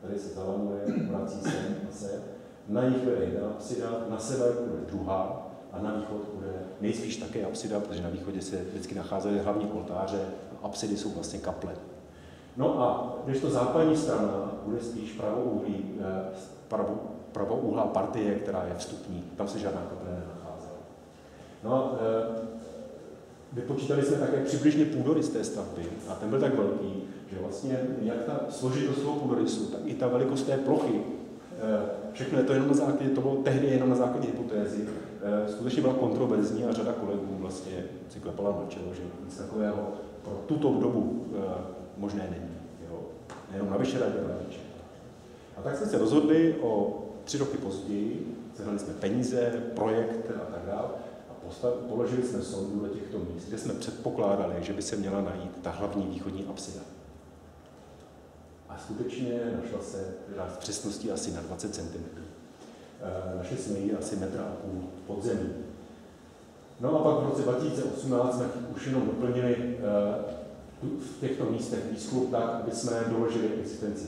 tady se zalamuje, vrací sem a sem, na jih vede jedna apsida, na sever bude druhá a na východ bude nejspíš také apsida, protože na východě se vždycky nacházely hlavní oltáře a apsidy jsou vlastně kaple. No a když to západní strana bude spíš pravouhlá partie, která je vstupní, tam se žádná kaple nenacházela. No a vypočítali jsme také přibližně půdorys té stavby a ten byl tak velký, že vlastně jak ta složitost toho půdorysu, tak i ta velikost té plochy, všechno je to jenom na základě, to bylo tehdy jenom na základě hypotézy, skutečně byla kontroverzní a řada kolegů vlastně si klepala na čelo, že nic takového pro tuto dobu možné není. Jo? Nejenom na Vyšehradě, ale na Vyšehradě. A tak jsme se rozhodli o 3 roky později, sehnali jsme peníze, projekt a tak dále a položili jsme sondu do těchto míst, kde jsme předpokládali, že by se měla najít ta hlavní východní apsida. A skutečně našla se v přesnosti asi na 20 cm. Našli jsme ji asi 1,5 metru pod zemí. No a pak v roce 2018 jsme už jenom doplnili v těchto místech výzkum tak, aby jsme doložili existenci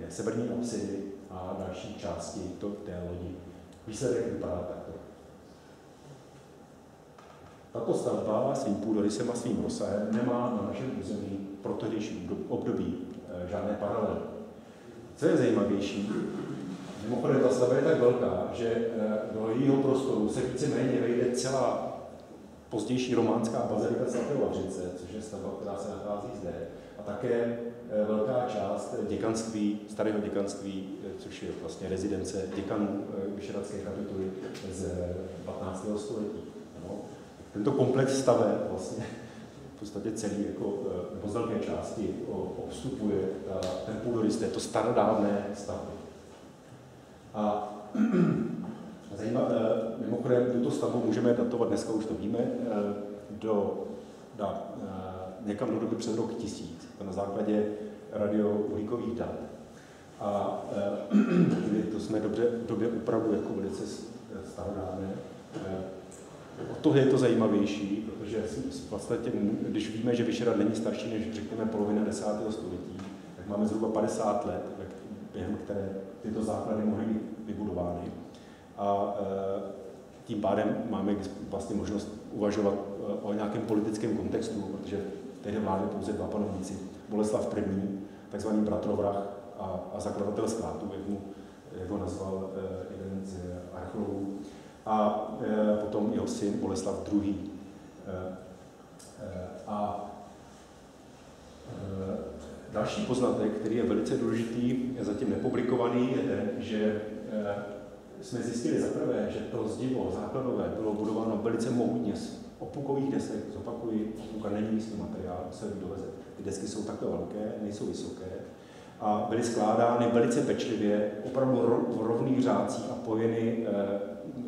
severní apsidy a další části té lodi. Výsledek vypadá takto. Tato stavba svým půdorysem a svým rozsahem nemá na našem území pro tehdejší období žádné paralely. Co je zajímavější, mimochodem ta stavba je tak velká, že do jejího prostoru se víceméně vejde celá pozdější románská bazilika svatého Vavřince, což je stavba, která se nachází zde, a také velká část děkanství, starého děkanství, což je vlastně rezidence děkanů Vyšehradské kapituly z 15. století. No. Tento komplex staveb vlastně v podstatě celý, nebo z velké části obstupuje ten půdorys této starodávné stavby. A mimochodem tuto stavbu můžeme datovat, dneska už to víme, někam do doby před rok 1000, to na základě radiouhlíkových dat. A to jsme v době opravdu jako velice starodávné. Od toho je to zajímavější, protože vlastně, když víme, že Vyšehrad není starší než řekněme polovina 10. století, tak máme zhruba 50 let, během které tyto základy mohly být vybudovány. A tím pádem máme vlastně možnost uvažovat o nějakém politickém kontextu, protože tehdy vládli pouze 2 panovníci, Boleslav I., takzvaný bratrovrah a zakladatel státu, jak ho nazval jeden z archeologů, a potom jeho syn Boleslav II. Další poznatek, který je velice důležitý, je zatím nepublikovaný, je ten, že jsme zjistili za prvé, že to zdivo základové bylo budováno velice mohutně z opukových desek. Zopakuji, opuka není místní materiál, se doveze. Ty desky jsou takhle velké, nejsou vysoké a byly skládány velice pečlivě, opravdu v rovných řádcích a pojeny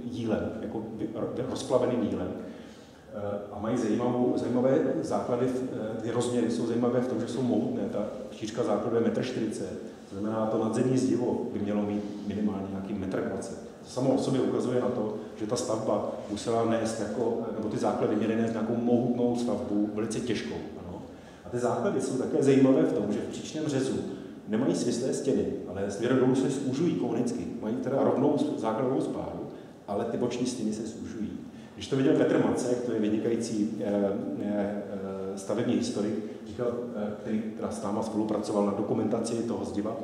jílem, jako rozplaveným jílem. A mají zajímavé základy, ty rozměry jsou zajímavé v tom, že jsou mohutné. Ta šířka základu je 1,40 m, to znamená, to nadzemní zdivo by mělo mít minimálně nějaký 1,20 m. To samo o sobě ukazuje na to, že ta stavba musela nést, nebo ty základy měly nést nějakou mohutnou stavbu, velice těžkou. Ano. A ty základy jsou také zajímavé v tom, že v příčném řezu nemají svislé stěny, ale směrem dolů se zúžují konicky. Mají teda rovnou základovou spáru, ale ty boční stěny se zúžují. Když to viděl Petr Macek, to je vynikající stavební historik, který s náma spolupracoval na dokumentaci toho zdiva,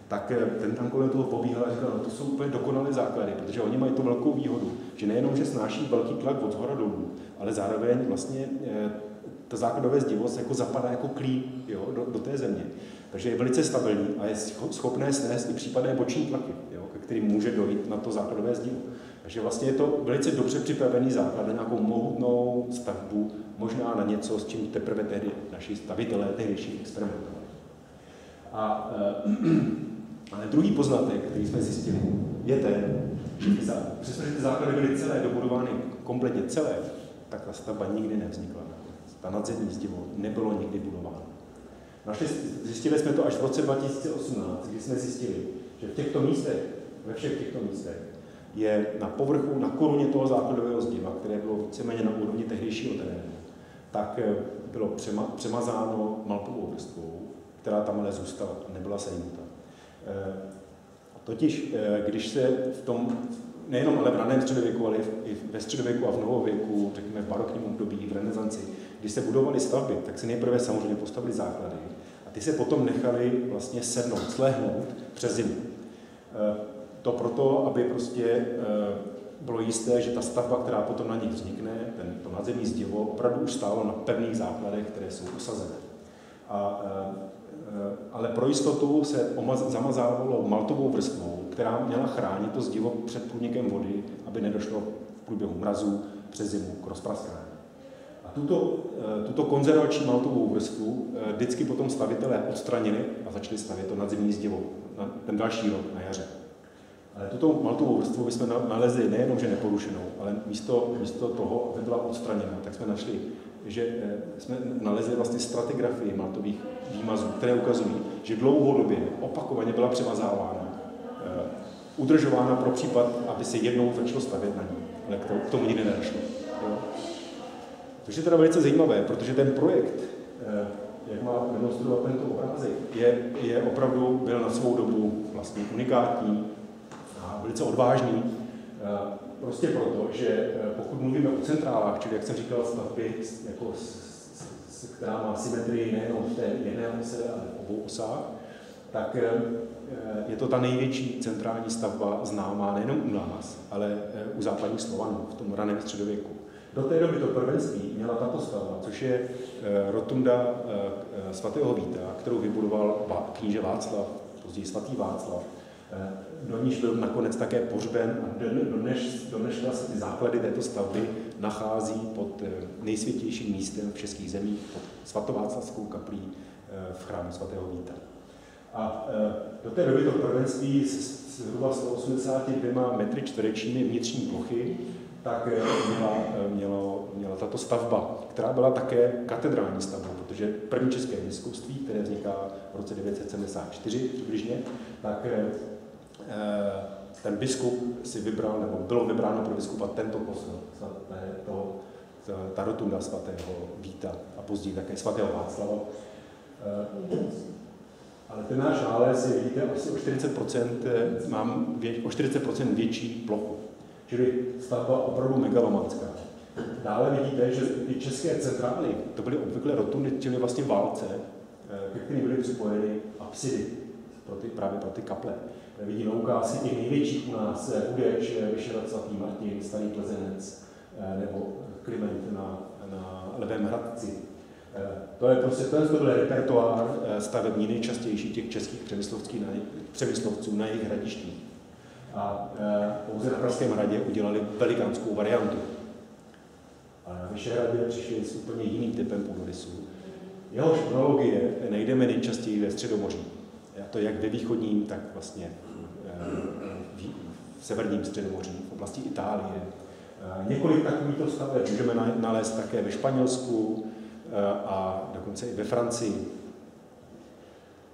tak ten tam kolem toho pobíhal a říkal, no to jsou úplně dokonalé základy, protože oni mají tu velkou výhodu, že nejenom, že snáší velký tlak od shora dolů, ale zároveň vlastně to základové zdivo se jako zapadá jako klín, jo, do té země. Takže je velice stabilní a je schopné snést i případné boční tlaky, jo, ke kterým může dojít na to základové zdivo. Takže vlastně je to velice dobře připravený základ na nějakou mohutnou stavbu, možná na něco, s čím teprve tehdy naši stavitelé tehdejší experimentovali. Ale druhý poznatek, který jsme zjistili, je ten, že přestože ty základy byly celé dobudovány kompletně celé, tak ta stavba nikdy nevznikla. Ta nadzemní zdivo nebylo nikdy budováno. Zjistili jsme to až v roce 2018, kdy jsme zjistili, že v těchto místech, ve všech těchto místech, je na povrchu, na koruně toho základového zdiva, které bylo víceméně na úrovni tehdejšího terénu, tak bylo přemazáno maltovou vrstvou, která tam ale zůstala a nebyla sejmuta. Totiž, když se v tom, nejenom ale v raném středověku, ale i ve středověku a v novověku, řekněme v barokním období, v renesanci, když se budovaly stavby, tak se nejprve samozřejmě postavily základy a ty se potom nechaly vlastně sednout, slehnout přes zimu. To proto, aby prostě bylo jisté, že ta stavba, která potom na nich vznikne, to nadzemní zdivo, opravdu už stálo na pevných základech, které jsou usazené. Ale pro jistotu se zamazávalo maltovou vrstvou, která měla chránit to zdivo před průnikem vody, aby nedošlo v průběhu mrazu přes zimu k rozpraskání. A tuto konzervační maltovou vrstvu vždycky potom stavitelé odstranili a začali stavět to nadzemní zdivo na ten další rok na jaře. Ale tuto maltovou vrstvu bychom nalezli nejenom, že neporušenou, ale místo toho, aby byla odstraněna, tak jsme našli, že jsme nalezli vlastně stratigrafii maltových výmazů, které ukazují, že dlouhodobě opakovaně byla přemazávána, udržována pro případ, aby se jednou začalo stavět na ní, ale k tomu nikdy nedošlo. Což je teda velice zajímavé, protože ten projekt, jak má demonstrovat tento obrázek, je opravdu byl na svou dobu vlastně unikátní a velice odvážný. Prostě proto, že pokud mluvíme o centrálách, čili jak jsem říkal, stavby, jako která má symetrii nejenom v té jedné ose, ale v obou osách, tak je to ta největší centrální stavba známá nejenom u nás, ale u západních Slovanů v tom raném středověku. Do té doby to prvenství měla tato stavba, což je rotunda svatého Víta, kterou vybudoval kníže Václav, později svatý Václav. Do níž byl nakonec také pohřben a dodneška se ty základy této stavby nachází pod nejsvětějším místem v českých zemích, pod svatováclavskou kaplí v chrámu svatého Víta. A do té doby to prvenství s zhruba 182 metry čtverečními vnitřní plochy, tak měla tato stavba, která byla také katedrální stavbou, protože první české biskupství, které vzniká v roce 974 přibližně, tak ten biskup si vybral, nebo bylo vybráno pro biskupa tento kostel, ta rotunda svatého Víta a později také svatého Václava. Ale ten náš nález je, vidíte, asi o 40% větší plochu. Čili stavba opravdu megalomanská. Dále vidíte, že ty české centrály, to byly obvykle rotundy, čili vlastně válce, ke kterým byly připojeny apsidy právě pro ty kaple. Vidíme ukázky těch největších u nás, Udeč, Vyšehrad svatý Martin, Starý Plzenec nebo Kliment na Levém Hradci. To je prostě ten byl repertoár stavební nejčastější těch českých přemyslovců na jejich hradištích. A pouze na Pražském hradě udělali velikánskou variantu. A na Vyšehradě přišli s úplně jiným typem půdorysu. Jehož chronologie najdeme nejčastěji ve Středomoří. A to jak ve východním, tak vlastně v severním Středomoří, v oblasti Itálie. Několik takovýchto staveb můžeme nalézt také ve Španělsku a dokonce i ve Francii.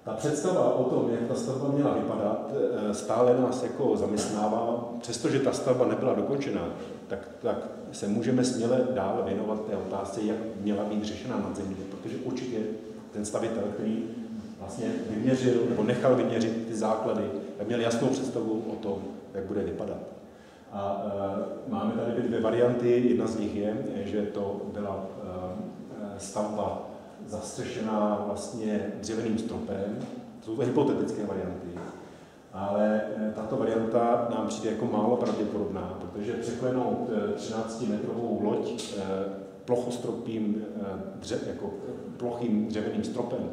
Ta představa o tom, jak ta stavba měla vypadat, stále nás jako zaměstnává. Přestože ta stavba nebyla dokončena, tak se můžeme směle dál věnovat té otázce, jak měla být řešena nadzemí, protože určitě ten stavitel, který vlastně vyměřil nebo nechal vyměřit ty základy, tak měl jasnou představu o tom, jak bude vypadat. A máme tady dvě varianty. Jedna z nich je, že to byla stavba zastřešená vlastně dřevěným stropem. To jsou to hypotetické varianty. Ale tato varianta nám přijde jako málo pravděpodobná, protože překlenout 13-metrovou loď plochostropým, jako plochým dřevěným stropem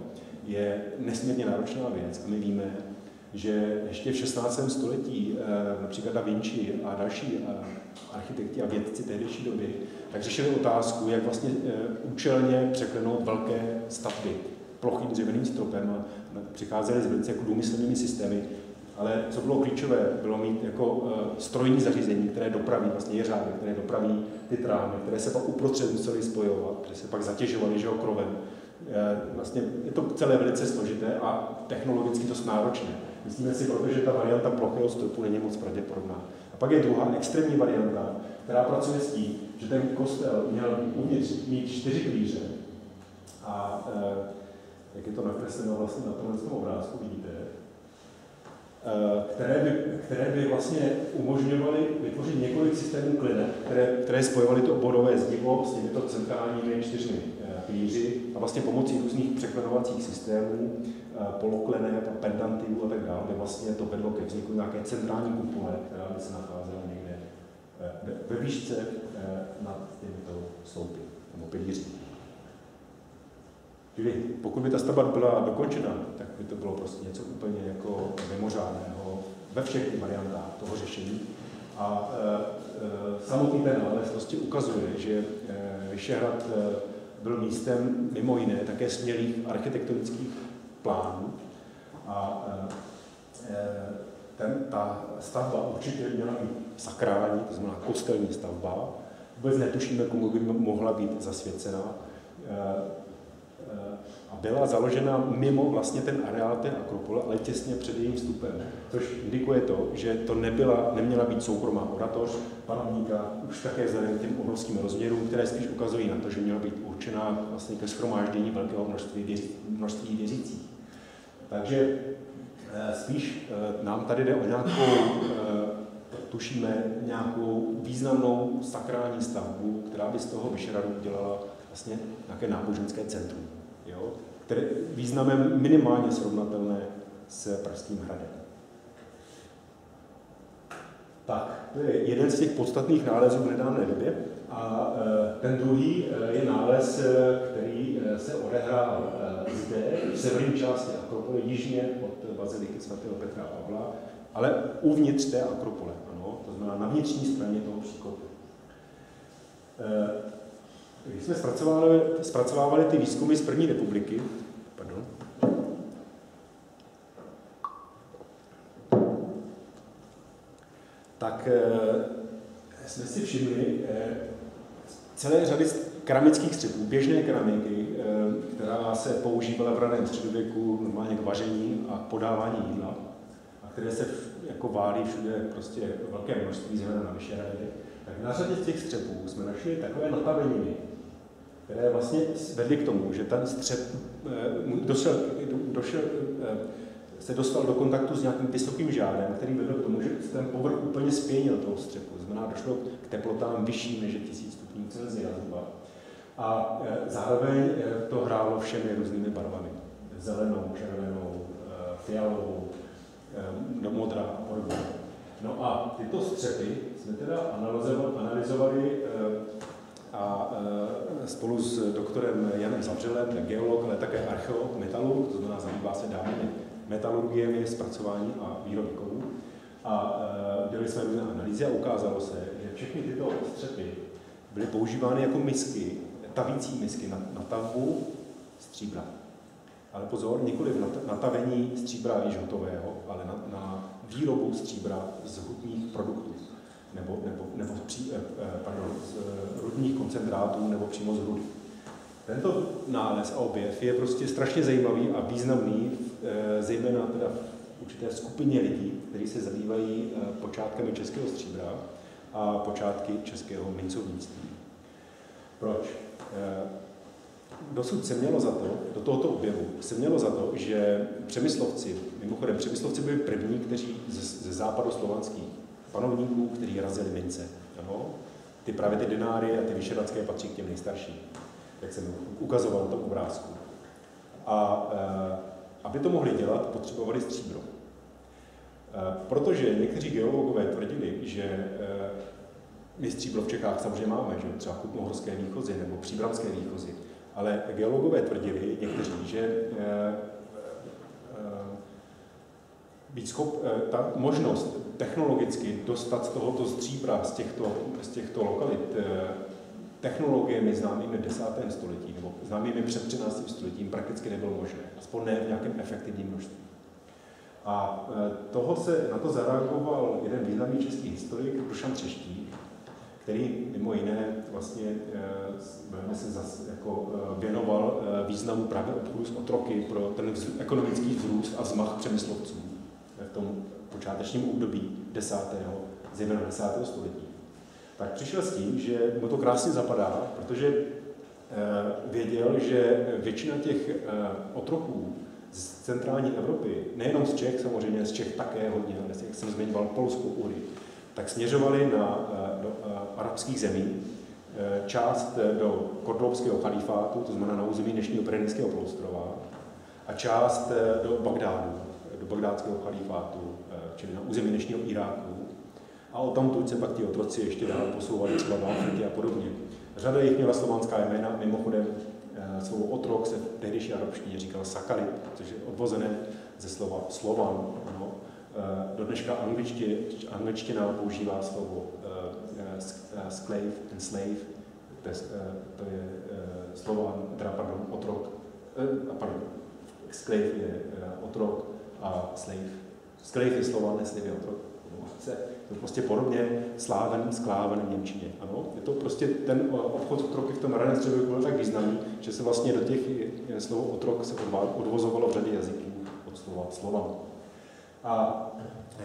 je nesmírně náročná věc. A my víme, že ještě v 16. století například Da Vinci a další architekti a vědci tehdejší doby tak řešili otázku, jak vlastně účelně překlenout velké stavby plochým dřevěným stropem a přicházeli s velice jako důmyslnými systémy. Ale co bylo klíčové, bylo mít jako strojní zařízení, které dopraví vlastně jeřáby, které dopraví ty trámy, které se pak uprostřed musely spojovat, které se pak zatěžovaly krovem. Vlastně je to celé velice složité a technologicky dost náročné. Myslíme si, protože ta varianta plochého stropu není moc pravděpodobná. A pak je druhá extrémní varianta, která pracuje s tím, že ten kostel měl uvnitř mít 4 klíře. A jak je to nakresleno vlastně na tomhle obrázku, vidíte, které by vlastně umožňovaly vytvořit několik systémů klinek, které spojovaly to obvodové zdivo s těmito centrálními 4 pilíři a vlastně pomocí různých překlenovacích systémů, poloklenek a pendantivů a tak dále, by vlastně to vedlo ke vzniku nějaké centrální kupole, která by se nacházela někde ve výšce nad těmito sloupy nebo pilíři. Čili pokud by ta stavba byla dokončena, tak by to bylo prostě něco úplně jako mimořádného ve všech variantách toho řešení. A samotný ten nález prostě ukazuje, že Vyšehrad byl místem mimo jiné také smělých architektonických plánů. A ta stavba určitě měla být sakrální, to znamená kostelní stavba. Vůbec netušíme, komu by mohla být zasvěcena. A byla založena mimo vlastně ten areál té akropole, ale těsně před jejím vstupem. Což indikuje to, že to neměla být soukromá oratoř panovníka, už také vzhledem k těm obrovským rozměrům, které spíš ukazují na to, že měla být určená vlastně ke shromáždění velkého množství věřících. Takže spíš nám tady jde o nějakou, tušíme, nějakou významnou sakrální stavbu, která by z toho Vyšehradu udělala vlastně nějaké náboženské centrum, jo? Které významem minimálně srovnatelné s Pražským hradem. Tak, to je jeden z těch podstatných nálezů v nedávné době. A ten druhý je nález, který se odehrál zde, v severní části akropole, jižně od baziliky svatého Petra a Pavla, ale uvnitř té akropole, ano, to znamená na vnitřní straně toho příkopu. Když jsme zpracovávali ty výzkumy z první republiky, tak jsme si všimli celé řady keramických střepů, běžné keramiky, která se používala v raném středověku normálně k vaření a podávání jídla, a které se jako válí všude prostě velké množství, zejména na Vyšehradě. Tak na řadě z těch střepů jsme našli takové nataveniny, které vlastně vedly k tomu, že ten střep se dostal do kontaktu s nějakým vysokým žádem, který vedl k tomu, že ten povrch úplně spěnil toho střepu. Znamená, došlo k teplotám vyšším než 1000 stupňů Celsia zhruba. A zároveň to hrálo všemi různými barvami. Zelenou, červenou, fialovou, do modra a podobně. No a tyto střepy jsme teda analyzovali a spolu s doktorem Janem Zavřelem, geolog, ale také archeolog, metalurg, to znamená zabývá se dávnými metalurgiemi, zpracování a výroby kovů. A dělali jsme různé analýzy a ukázalo se, že všechny tyto střepy byly používány jako misky, tavící misky na tavbu stříbra. Ale pozor, nikoli na tavení stříbra již hotového, ale na výrobu stříbra z hutních produktů, z rudních koncentrátů nebo přímo z rudy. Tento nález a objev je prostě strašně zajímavý a významný, zejména teda v určité skupině lidí, kteří se zabývají počátkami českého stříbra a počátky českého mincovnictví. Proč? Dosud se mělo za to, do tohoto objevu, se mělo za to, že Přemyslovci, mimochodem Přemyslovci byli první, kteří ze západoslovanských panovníků, kteří razili mince. Ano? Právě ty denáry a ty vyšehradské patří k těm nejstarším, jak jsem ukazoval na tom obrázku. A aby to mohli dělat, potřebovali stříbro. Protože někteří geologové tvrdili, že my stříbro v Čechách samozřejmě máme, že třeba Kutnohorské výchozy nebo Příbramské výchozy, ale geologové tvrdili někteří, že ta možnost technologicky dostat z tohoto stříbra z těchto lokalit technologiemi známými v 10. století nebo známými před 13. stoletím prakticky nebylo možné, aspoň ne v nějakém efektivním množství. A na to zareagoval jeden významný český historik, Dušan Třeštík, který mimo jiné vlastně velmi se věnoval významu právě obchodu s otroky pro ten ekonomický vzrůst a vzmach Přemyslovců v tom počátečním období 10. zejména 10. století. Tak přišel s tím, že mu to krásně zapadá, protože věděl, že většina těch otroků z centrální Evropy, nejenom z Čech, samozřejmě z Čech také hodně, ale jak jsem zmiňoval Polsko, Ury, tak směřovali do arabských zemí, část do Kordobského chalífátu, to znamená na území dnešního Pyrenejského poloostrova, a část do Bagdádu, do bagdátského chalífátu, čili na území dnešního Iráku. A odtamtud se pak ti otroci ještě dál posouvali třeba do Afriky a podobně. Řada jich měla slovanská jména, mimochodem slovo otrok se v tehdejší arabštině říkal sakali, což je odvozené ze slova slovan. No. Do dneška angličtina používá slovo slave and slave, to je slovan, otrok, slave je otrok a slave. Slave je slovan, slave je otrok. To je prostě podobně sláven, skláven v němčině. Ano? Je to prostě ten obchod s otroky v tom raném středověku byl tak významný, že se vlastně do těch slovo otrok se odvozovalo v řadě jazyků od slova slovan. A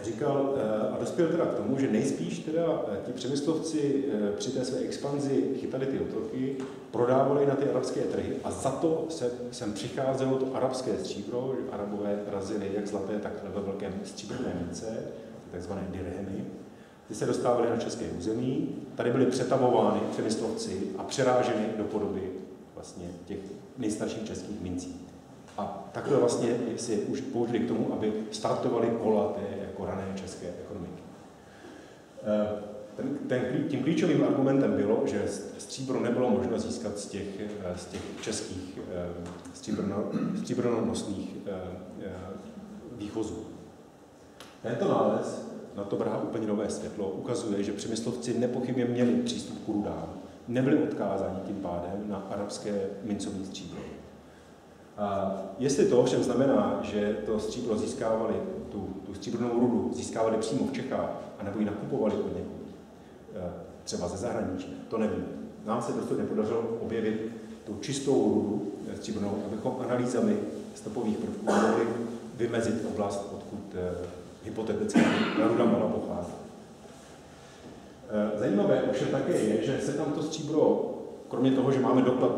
říkal, a dospěl teda k tomu, že nejspíš teda ti Přemyslovci při té své expanzi chytali ty otroky, prodávali na ty arabské trhy a za to sem přicházelo to arabské stříbro, že Arabové razili jak zlaté, tak ve velké stříbrné mince, takzvané dirhemy. Ty se dostávaly na české území, tady byly přetavovány Přemyslovci a přeráženy do podoby vlastně těch nejstarších českých mincí. A takhle vlastně si už použili k tomu, aby startovali kola té jako rané české ekonomiky. Tím klíčovým argumentem bylo, že stříbro nebylo možno získat z těch českých stříbrnonosných výchozů. Tento nález na to vrhá úplně nové světlo, ukazuje, že Přemyslovci nepochybně měli přístup k rudám, nebyli odkázáni tím pádem na arabské mincovní stříbro. A jestli to ovšem znamená, že to stříbro získávali, tu stříbrnou rudu získávali přímo v Čechách, anebo ji nakupovali od někud, třeba ze zahraničí, to nevím. Nám se dosud nepodařilo objevit tu čistou rudu stříbrnou, abychom analýzami stopových prvků mohli vymezit oblast, odkud hypoteticky ruda mohla pocházet. Zajímavé ovšem také je, že se tam to stříbro, kromě toho, že máme doklad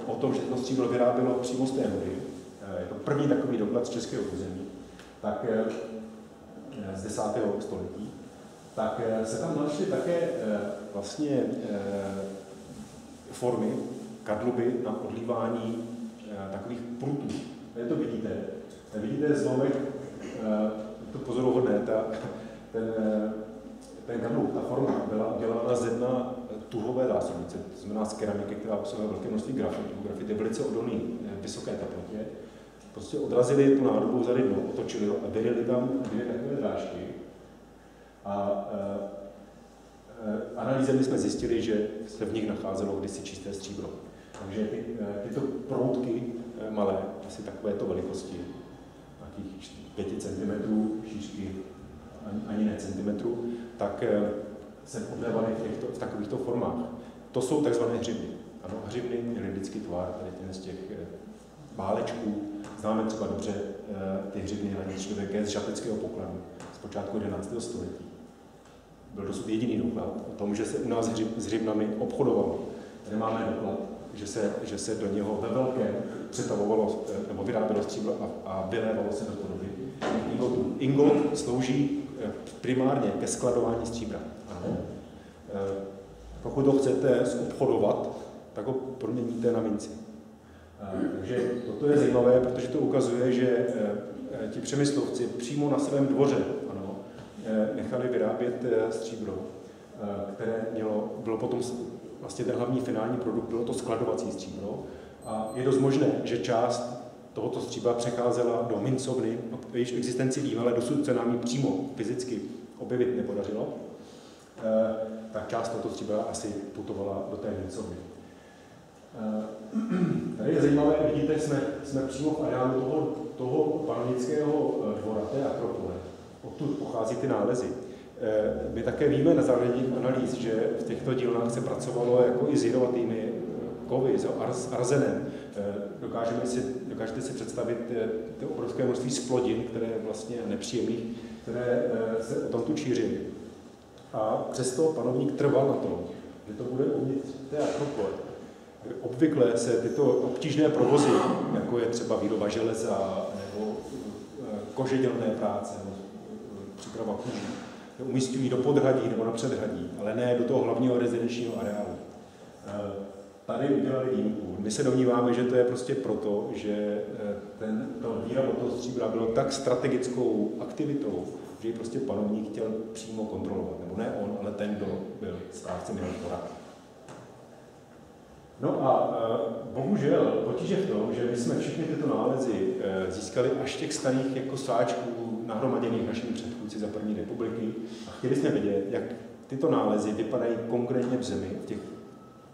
o tom, že to stříbro vyrábělo přímo z té rudy, je to první takový doklad z českého území, tak z 10. století, tak se tam našly také vlastně formy, kadluby na odlívání takových prutů. Tady to vidíte. Vidíte zlomek, to pozoruhodné, ten kadlub, ta forma byla dělána z jedna tuhové zásobnice, to znamená z keramiky, která obsahuje velké množství grafitu. Grafit je velice odolný vysoké teplotě. Prostě odrazili tu nádobu za dno, otočili ho a vyrili tam dvě takové drážky. A analýzemi jsme zjistili, že se v nich nacházelo kdysi čisté stříbro. Takže tyto proutky malé, asi takovéto velikosti, nějakých 5 cm šířky, ani ne centimetrů, tak se objevovaly v takovýchto formách. To jsou takzvané hřivny. Ano, hřivny měly vždycky tvar tady z těch válečků. Známe třeba dobře ty hřivny na člověka z žateckého pokladu z počátku 11. století. Byl dosud jediný doklad o tom, že se u nás s hřivnami obchodovalo. Tady máme doklad, že se do něho ve velkém přetavovalo nebo vyrábělo stříbro a vylévalo se do podoby ingotů. Ingot slouží primárně ke skladování stříbra. Ano. Pokud ho chcete obchodovat, tak ho proměníte na minci. Takže toto je zajímavé, protože to ukazuje, že ti přemyslovci přímo na svém dvoře nechali vyrábět stříbro, které bylo potom vlastně ten hlavní finální produkt, bylo to skladovací stříbro. A je dost možné, že část tohoto stříbra přecházela do mincovny, o jejíž existenci víme, ale dosud se nám ji přímo fyzicky objevit nepodařilo, tak část tohoto stříbra asi putovala do té mincovny. Tady je zajímavé, vidíte, jsme přímo v areálu toho panovnického dvora, té akropole. Odtud pochází ty nálezy. My také víme na základě analýz, že v těchto dílnách se pracovalo jako i s jedovatými kovy, s arzenem. Dokážete si představit to obrovské množství splodin, které vlastně nepříjemných, které se tamtud šířily. A přesto panovník trval na tom, že to bude uvnitř té akropole. Obvykle se tyto obtížné provozy, jako je třeba výroba železa nebo kožedělné práce, nebo příprava kůží, umísťují do podhradí nebo na předhradí, ale ne do toho hlavního rezidenčního areálu. Tady udělali výjimku. My se domníváme, že to je prostě proto, že výroba toho stříbra bylo tak strategickou aktivitou, že ji prostě panovník chtěl přímo kontrolovat. Nebo ne on, ale ten, kdo byl správcem jeho dvora. No a bohužel potíže v tom, že my jsme všechny tyto nálezy získali až těch starých jako sáčků nahromaděných našimi předchůdci za první republiky a chtěli jsme vědět, jak tyto nálezy vypadají konkrétně v zemi v těch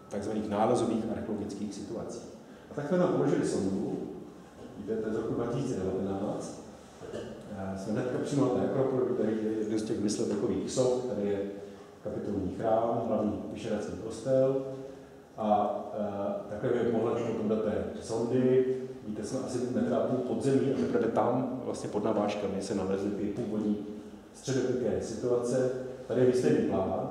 takzvaných nálezových archeologických situacích. A tak jsme tam položili sondu, víte, to je z roku 2019. Jsme hnedka přímo na té akropoli, tady je jeden z těch myslebekových soch, tady je kapitolní chrám, hlavní vyšerací kostel. A takhle je pohled potom do té sondy, víte, jsme asi metr a půl pod zemí a teprve tam vlastně pod navážkami se nalezly ty původní středověké situace. Tady je výsledný plán.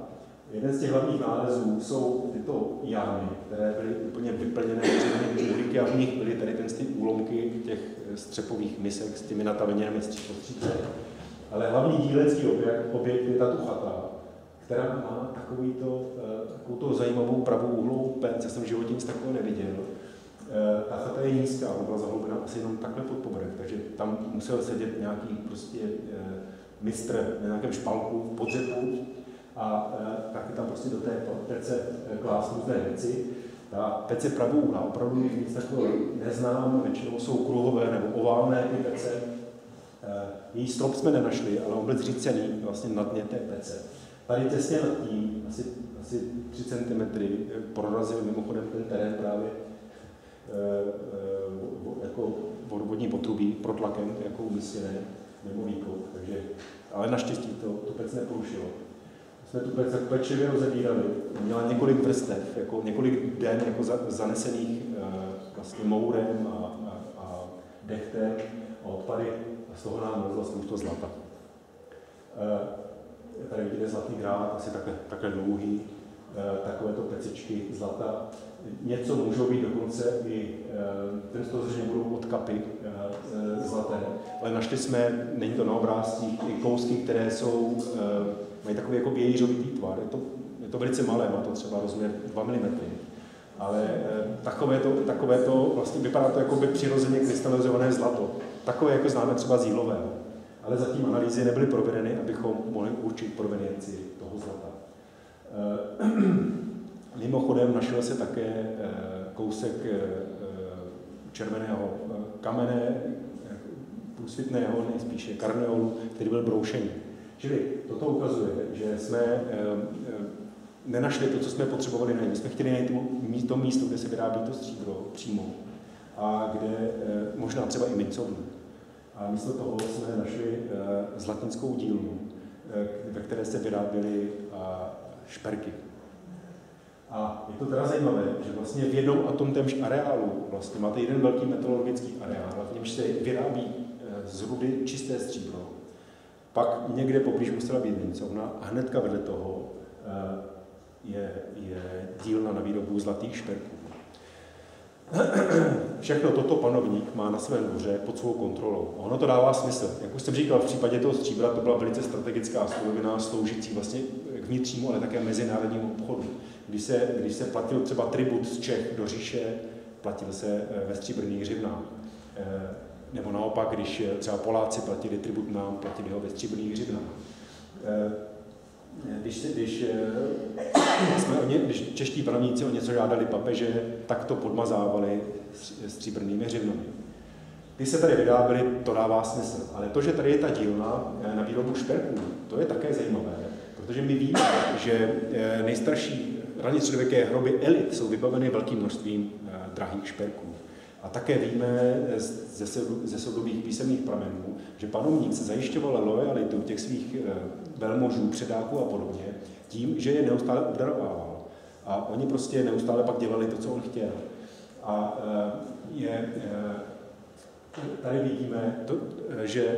Jeden z těch hlavních nálezů jsou tyto jámy, které byly úplně vyplněné dřevěnými uhlíky a v nich byly tady ty úlomky těch střepových misek s těmi nataveněnými střípce. Ale hlavní dílecký objekt je tato chata, která má takovou zajímavou pravou úhlou pec. Já jsem v životě nic takového neviděl. Ta chata je nízká, ona byla zahlubena asi jenom takhle pod povrch, takže tam musel sedět nějaký prostě mistr na nějakém špalku v podřepu a taky tam prostě do té pece klás různé věci. Ta pec je pravouhlá, opravdu nic takového neznám, většinou jsou kruhové nebo oválné ty pece. Její strop jsme nenašli, ale on byl zřícený vlastně na dně té pece. Tady těsně nad tím, asi 3 cm, prorazil mimochodem ten terén právě jako vodovodní potrubí protlakem, jako umístěné mimo výkop. Takže, ale naštěstí to pec neporušilo. Jsme tu pec pečlivě rozebírali, měla několik vrstev, jako několik den jako zanesených vlastně mourem a dechtem a odpady a z toho nám vlezlo spoustu zlata. Tady vidíte zlatý drát, asi takhle dlouhý, takovéto pecičky zlata. Něco můžou být dokonce i, ten z toho zřejmě budou od kapy zlaté, ale našli jsme, není to na obrázcích, i kousky, které mají takový jako vějířovitý tvar. Je to velice malé, má to třeba rozměr 2 mm. Ale takovéto vlastně vypadá to jako by přirozeně krystalizované zlato. Takové, jako známe třeba z jílového. Ale zatím analýzy nebyly provedeny, abychom mohli určit provenienci toho zlata. Mimochodem našel se také kousek červeného kamene, průsvitného, nejspíše karneolu, který byl broušený. Čili toto ukazuje, že jsme nenašli to, co jsme potřebovali najít. My jsme chtěli najít to místo, kde se vyrábí to stříbro přímo. a kde možná třeba i mincovnu. A místo toho jsme našli zlatnickou dílnu, ve které se vyráběly šperky. A je to teda zajímavé, že vlastně v jednom a tom témž areálu vlastně máte jeden velký metalurgický areál, v němž se vyrábí z rudy čisté stříbro. Pak někde poblíž musela být mincovna a hnedka vedle toho je dílna na výrobu zlatých šperků. Všechno toto panovník má na svém dvoře pod svou kontrolou. A ono to dává smysl. Jak už jsem říkal, v případě toho stříbra to byla velice strategická surovina, sloužící vlastně k vnitřnímu, ale také mezinárodnímu obchodu. Když se platil třeba tribut z Čech do říše, platil se ve stříbrných hřivnách. Nebo naopak, když třeba Poláci platili tribut nám, platili ho ve stříbrných hřivnách. Když čeští panovníci o něco žádali papeže, tak to podmazávali stříbrnými hřivnami. Když se tady vyráběli, to dává smysl. Ale to, že tady je ta dílna na výrobu šperků, to je také zajímavé, protože my víme, že nejstarší raně středověké hroby elit jsou vybaveny velkým množstvím drahých šperků. A také víme ze soudobých písemných pramenů, že panovník se zajišťoval lojalitu těch svých velmožů, předáků a podobně tím, že je neustále obdarovával. A oni prostě neustále pak dělali to, co on chtěl. A tady vidíme, že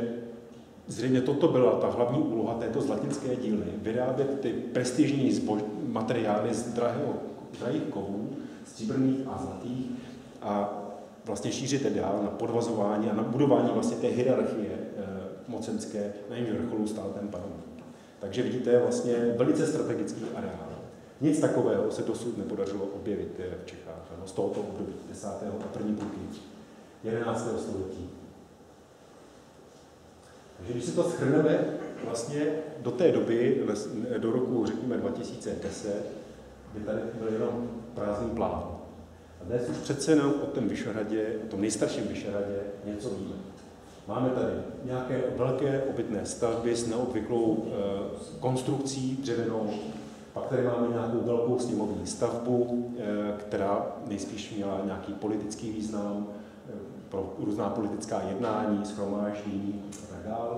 zřejmě toto byla ta hlavní úloha této zlatnické dílny, vyrábět ty prestižní materiály z drahých kovů, stříbrných a zlatých, a vlastně šířit je dál na podvazování a na budování vlastně té hierarchie mocenské, na jejímž vrcholu stál ten panovník. Takže vidíte vlastně velice strategický areál. Nic takového se dosud nepodařilo objevit v Čechách, z tohoto období 10. a první půlky 11. století. Takže když si to shrneme, vlastně do té doby, do roku, řekněme, 2010, by tady byl jenom prázdný plán. A dnes už přece jenom o tom Vyšehradě, o tom nejstarším Vyšehradě něco víme. Máme tady nějaké velké obytné stavby s neobvyklou konstrukcí dřevěnou, pak tady máme nějakou velkou sněmovní stavbu, která nejspíš měla nějaký politický význam pro různá politická jednání, shromáždění a tak dále.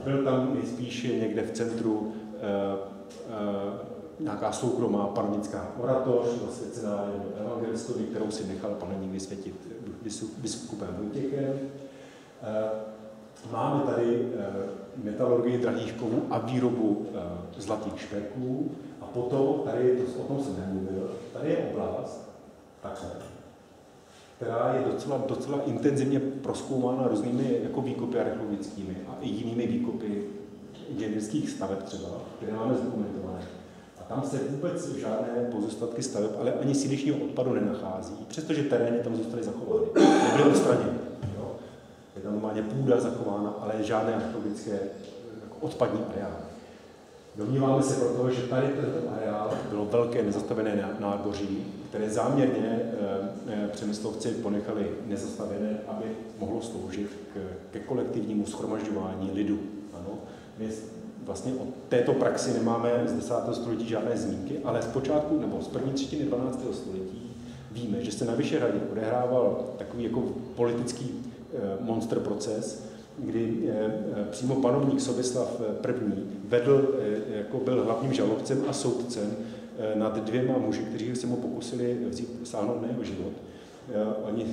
Byl tam nejspíš někde v centru nějaká soukromá panovnická oratoř, zasvěcená evangelistovi, kterou si nechal panovník vysvětit biskupem Vojtěchem. Máme tady metalurgii drahých kovů a výrobu zlatých šperků. A potom, tady, o tom jsem nemluvil, tady je oblast, takhle, která je docela intenzivně prozkoumána různými jako výkopy archeologickými a i jinými výkopy inženýrských staveb třeba, které máme zdokumentované. A tam se vůbec žádné pozůstatky staveb, ale ani sídlišního odpadu nenachází, přestože terény tam zůstaly zachovány. Nebyly odstraněny. Je tam normálně půda zachována, ale žádné archeologické jako odpadní areály. Domníváme se proto, že tady tento areál bylo velké nezastavené nádvoří, které záměrně přemyslovci ponechali nezastavené, aby mohlo sloužit ke kolektivnímu shromažďování lidu. Ano. My vlastně o této praxi nemáme z 10. století žádné zmínky, ale z počátku nebo z první třetiny 12. století víme, že se na Vyšehradě odehrával takový jako politický monster proces, kdy přímo panovník Sobislav I. Byl hlavním žalobcem a soudcem nad dvěma muži, kteří se mu pokusili sáhnout na jeho život. Oni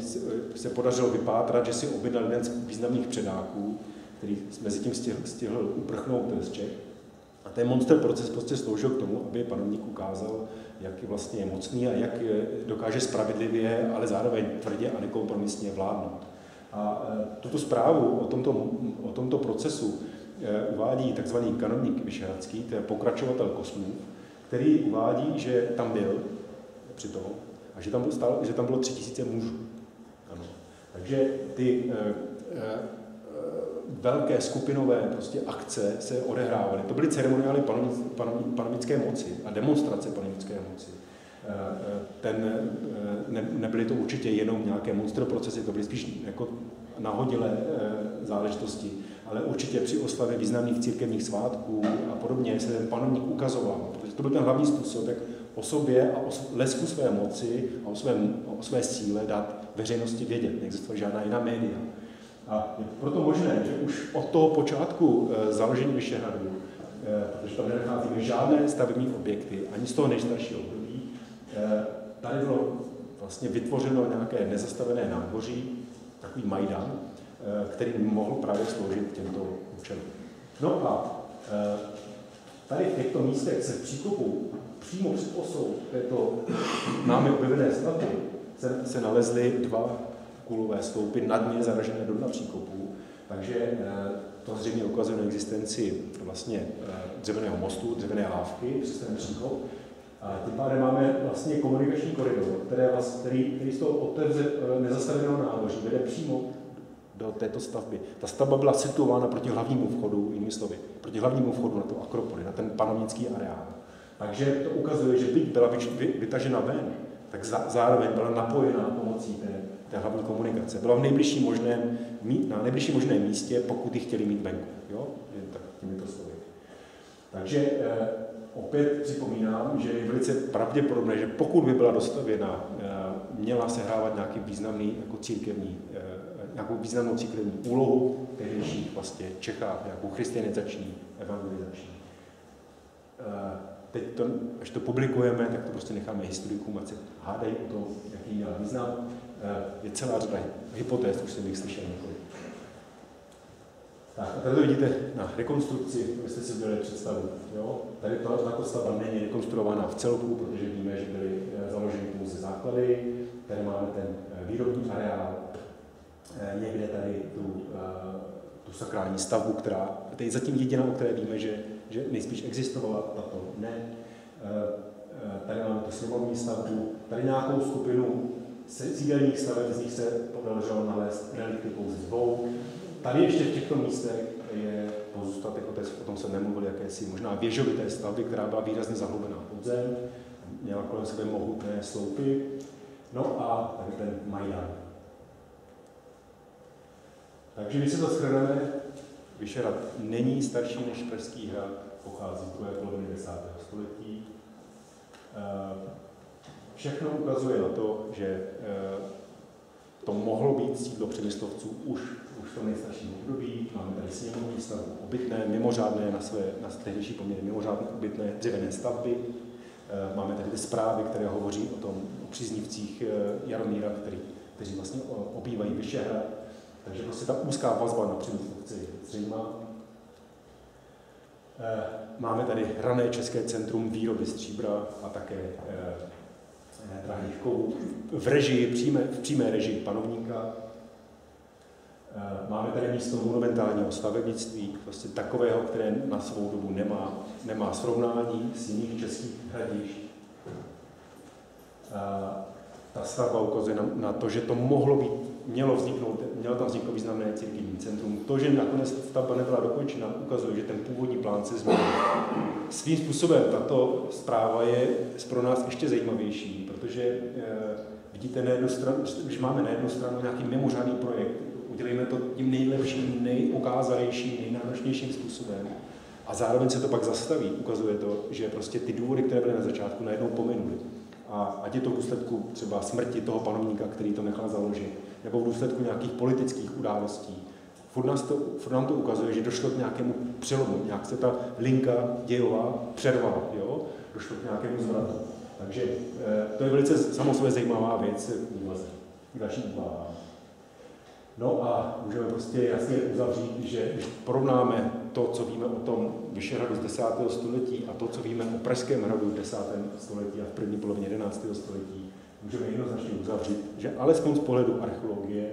se podařilo vypátrat, že si objednal jeden z významných předáků, který mezi tím stihl uprchnout z Čech. A ten monster proces prostě sloužil k tomu, aby panovník ukázal, jak je vlastně mocný a jak dokáže spravedlivě, ale zároveň tvrdě a nekompromisně vládnout. A tuto zprávu o tomto procesu uvádí tzv. Kanovník Vyšehradský, to je pokračovatel Kosmův, který uvádí, že tam byl přitom a že tam bylo 3000 mužů. Ano. Takže ty velké skupinové prostě akce se odehrávaly. To byly ceremoniály panovnické moci a demonstrace panovnické moci. Nebyly to určitě jenom nějaké monster procesy, to byly spíš jako nahodilé záležitosti, ale určitě při oslavě významných církevních svátků a podobně se ten panovník ukazoval, protože to byl ten hlavní způsob, jak o sobě a o lesku své moci a o své síle dát veřejnosti vědět. Neexistuje žádná jiná média. A je proto možné, že už od toho počátku založení Vyšehradu, protože tam nenacházíme žádné stavební objekty, ani z toho nejstaršího období, tady bylo vlastně vytvořeno nějaké nezastavené námoří, takový Majdan, který mohl právě sloužit těmto účelům. No a tady v těchto místech se v příkopu přímo před osou této námi objevené stavby se nalezly 2 kulové sloupy nadmě zaražené do dna příkopu, takže to zřejmě ukazuje na existenci vlastně dřevěného mostu, dřevěné lávky přes ten příkop. A tím pádem máme vlastně komunikační koridor, který z toho otevře nezastaveného námoří vede přímo do této stavby. Ta stavba byla situována proti hlavnímu vchodu, jinými slovy, proti hlavnímu vchodu na tu akropoli, na ten panovnický areál. Takže to ukazuje, že byť byla vytažena ven, tak zároveň byla napojena pomocí té hlavní komunikace. Byla na nejbližším možném místě, pokud ji chtěli mít venku. Jo? Tak těmito slovy. Takže opět připomínám, že je velice pravděpodobné, že pokud by byla dostavěna, měla sehrávat nějaký významný jako nějakou významnou církevní úlohu v tehdejších vlastně Čechách, nějakou christianizační, evangelizační. Teď až to publikujeme, tak to prostě necháme historikům, ať se hádají o tom, jaký měl význam. Je celá řada hypotéz, už jsem jich slyšel několik. Tak, a tady to vidíte na rekonstrukci, abyste si udělali představu. Jo? Tady tato stavba není rekonstruovaná v celku, protože víme, že byly založeny pouze základy. Tady máme ten výrobní areál, někde tady tu sakrální stavbu, která je zatím jediná, o které víme, že nejspíš existovala, tato ne. Tady máme tu sněmovní stavbu, tady nějakou skupinu sídelních staveb, z nich se podařilo nalézt relikty pouze 2. Tady ještě v těchto místech je pozůstatek, o tom jsem nemluvil, jakési možná věžovité stavby, která byla výrazně zahlubená pod zem, měla kolem sebe mohutné sloupy. No a tady ten Majdan. Takže když se to shrneme, Vyšehrad není starší než Pražský hrad, pochází z druhé poloviny 10. století. Všechno ukazuje na to, že to mohlo být sídlo přemyslovců už v tom nejstarším období. Máme tady sněmovní stavbu obytné, mimořádné na tehdejší poměry mimořádné obytné dřevěné stavby. Máme tady ty zprávy, které hovoří o příznivcích Jaromíra, kteří vlastně obývají Vyšehrad. Takže prostě ta úzká vazba na přemyslovci je zřejmá. Máme tady rané české centrum výroby stříbra a také drahých kovů v přímé režii panovníka. Máme tady místo monumentálního stavebnictví, prostě takového, které na svou dobu nemá srovnání s jiných českých hradišť. Ta stavba ukazuje na to, že to mělo tam vzniknout významné církevní centrum. To, že nakonec stavba nebyla dokončena, ukazuje, že ten původní plán se změnil. Svým způsobem tato zpráva je pro nás ještě zajímavější, protože vidíte, když máme na jednu stranu nějaký mimořádný projekt, udělejme to tím nejlepším, nejokázalejším, nejnáročnějším způsobem a zároveň se to pak zastaví. Ukazuje to, že prostě ty důvody, které byly na začátku, najednou pominuly. A ať je to v důsledku třeba smrti toho panovníka, který to nechal založit, nebo v důsledku nějakých politických událostí. Furt nám to ukazuje, že došlo k nějakému přelomu, nějak se ta linka dějová přervala, jo? Došlo k nějakému zvratu. Takže to je velice samozřejmě zajímavá věc k dalším úvahám. No a můžeme prostě jasně uzavřít, že když porovnáme to, co víme o tom Vyšehradu z 10. století a to, co víme o Pražském hradu v 10. století a v první polovině 11. století, můžeme jednoznačně uzavřít, že alespoň z pohledu archeologie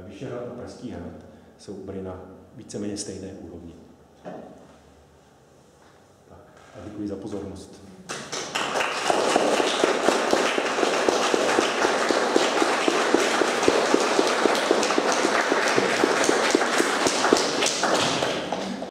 Vyšehrad a Pražský hrad jsou byly na víceméně stejné úrovni. Tak a děkuji za pozornost.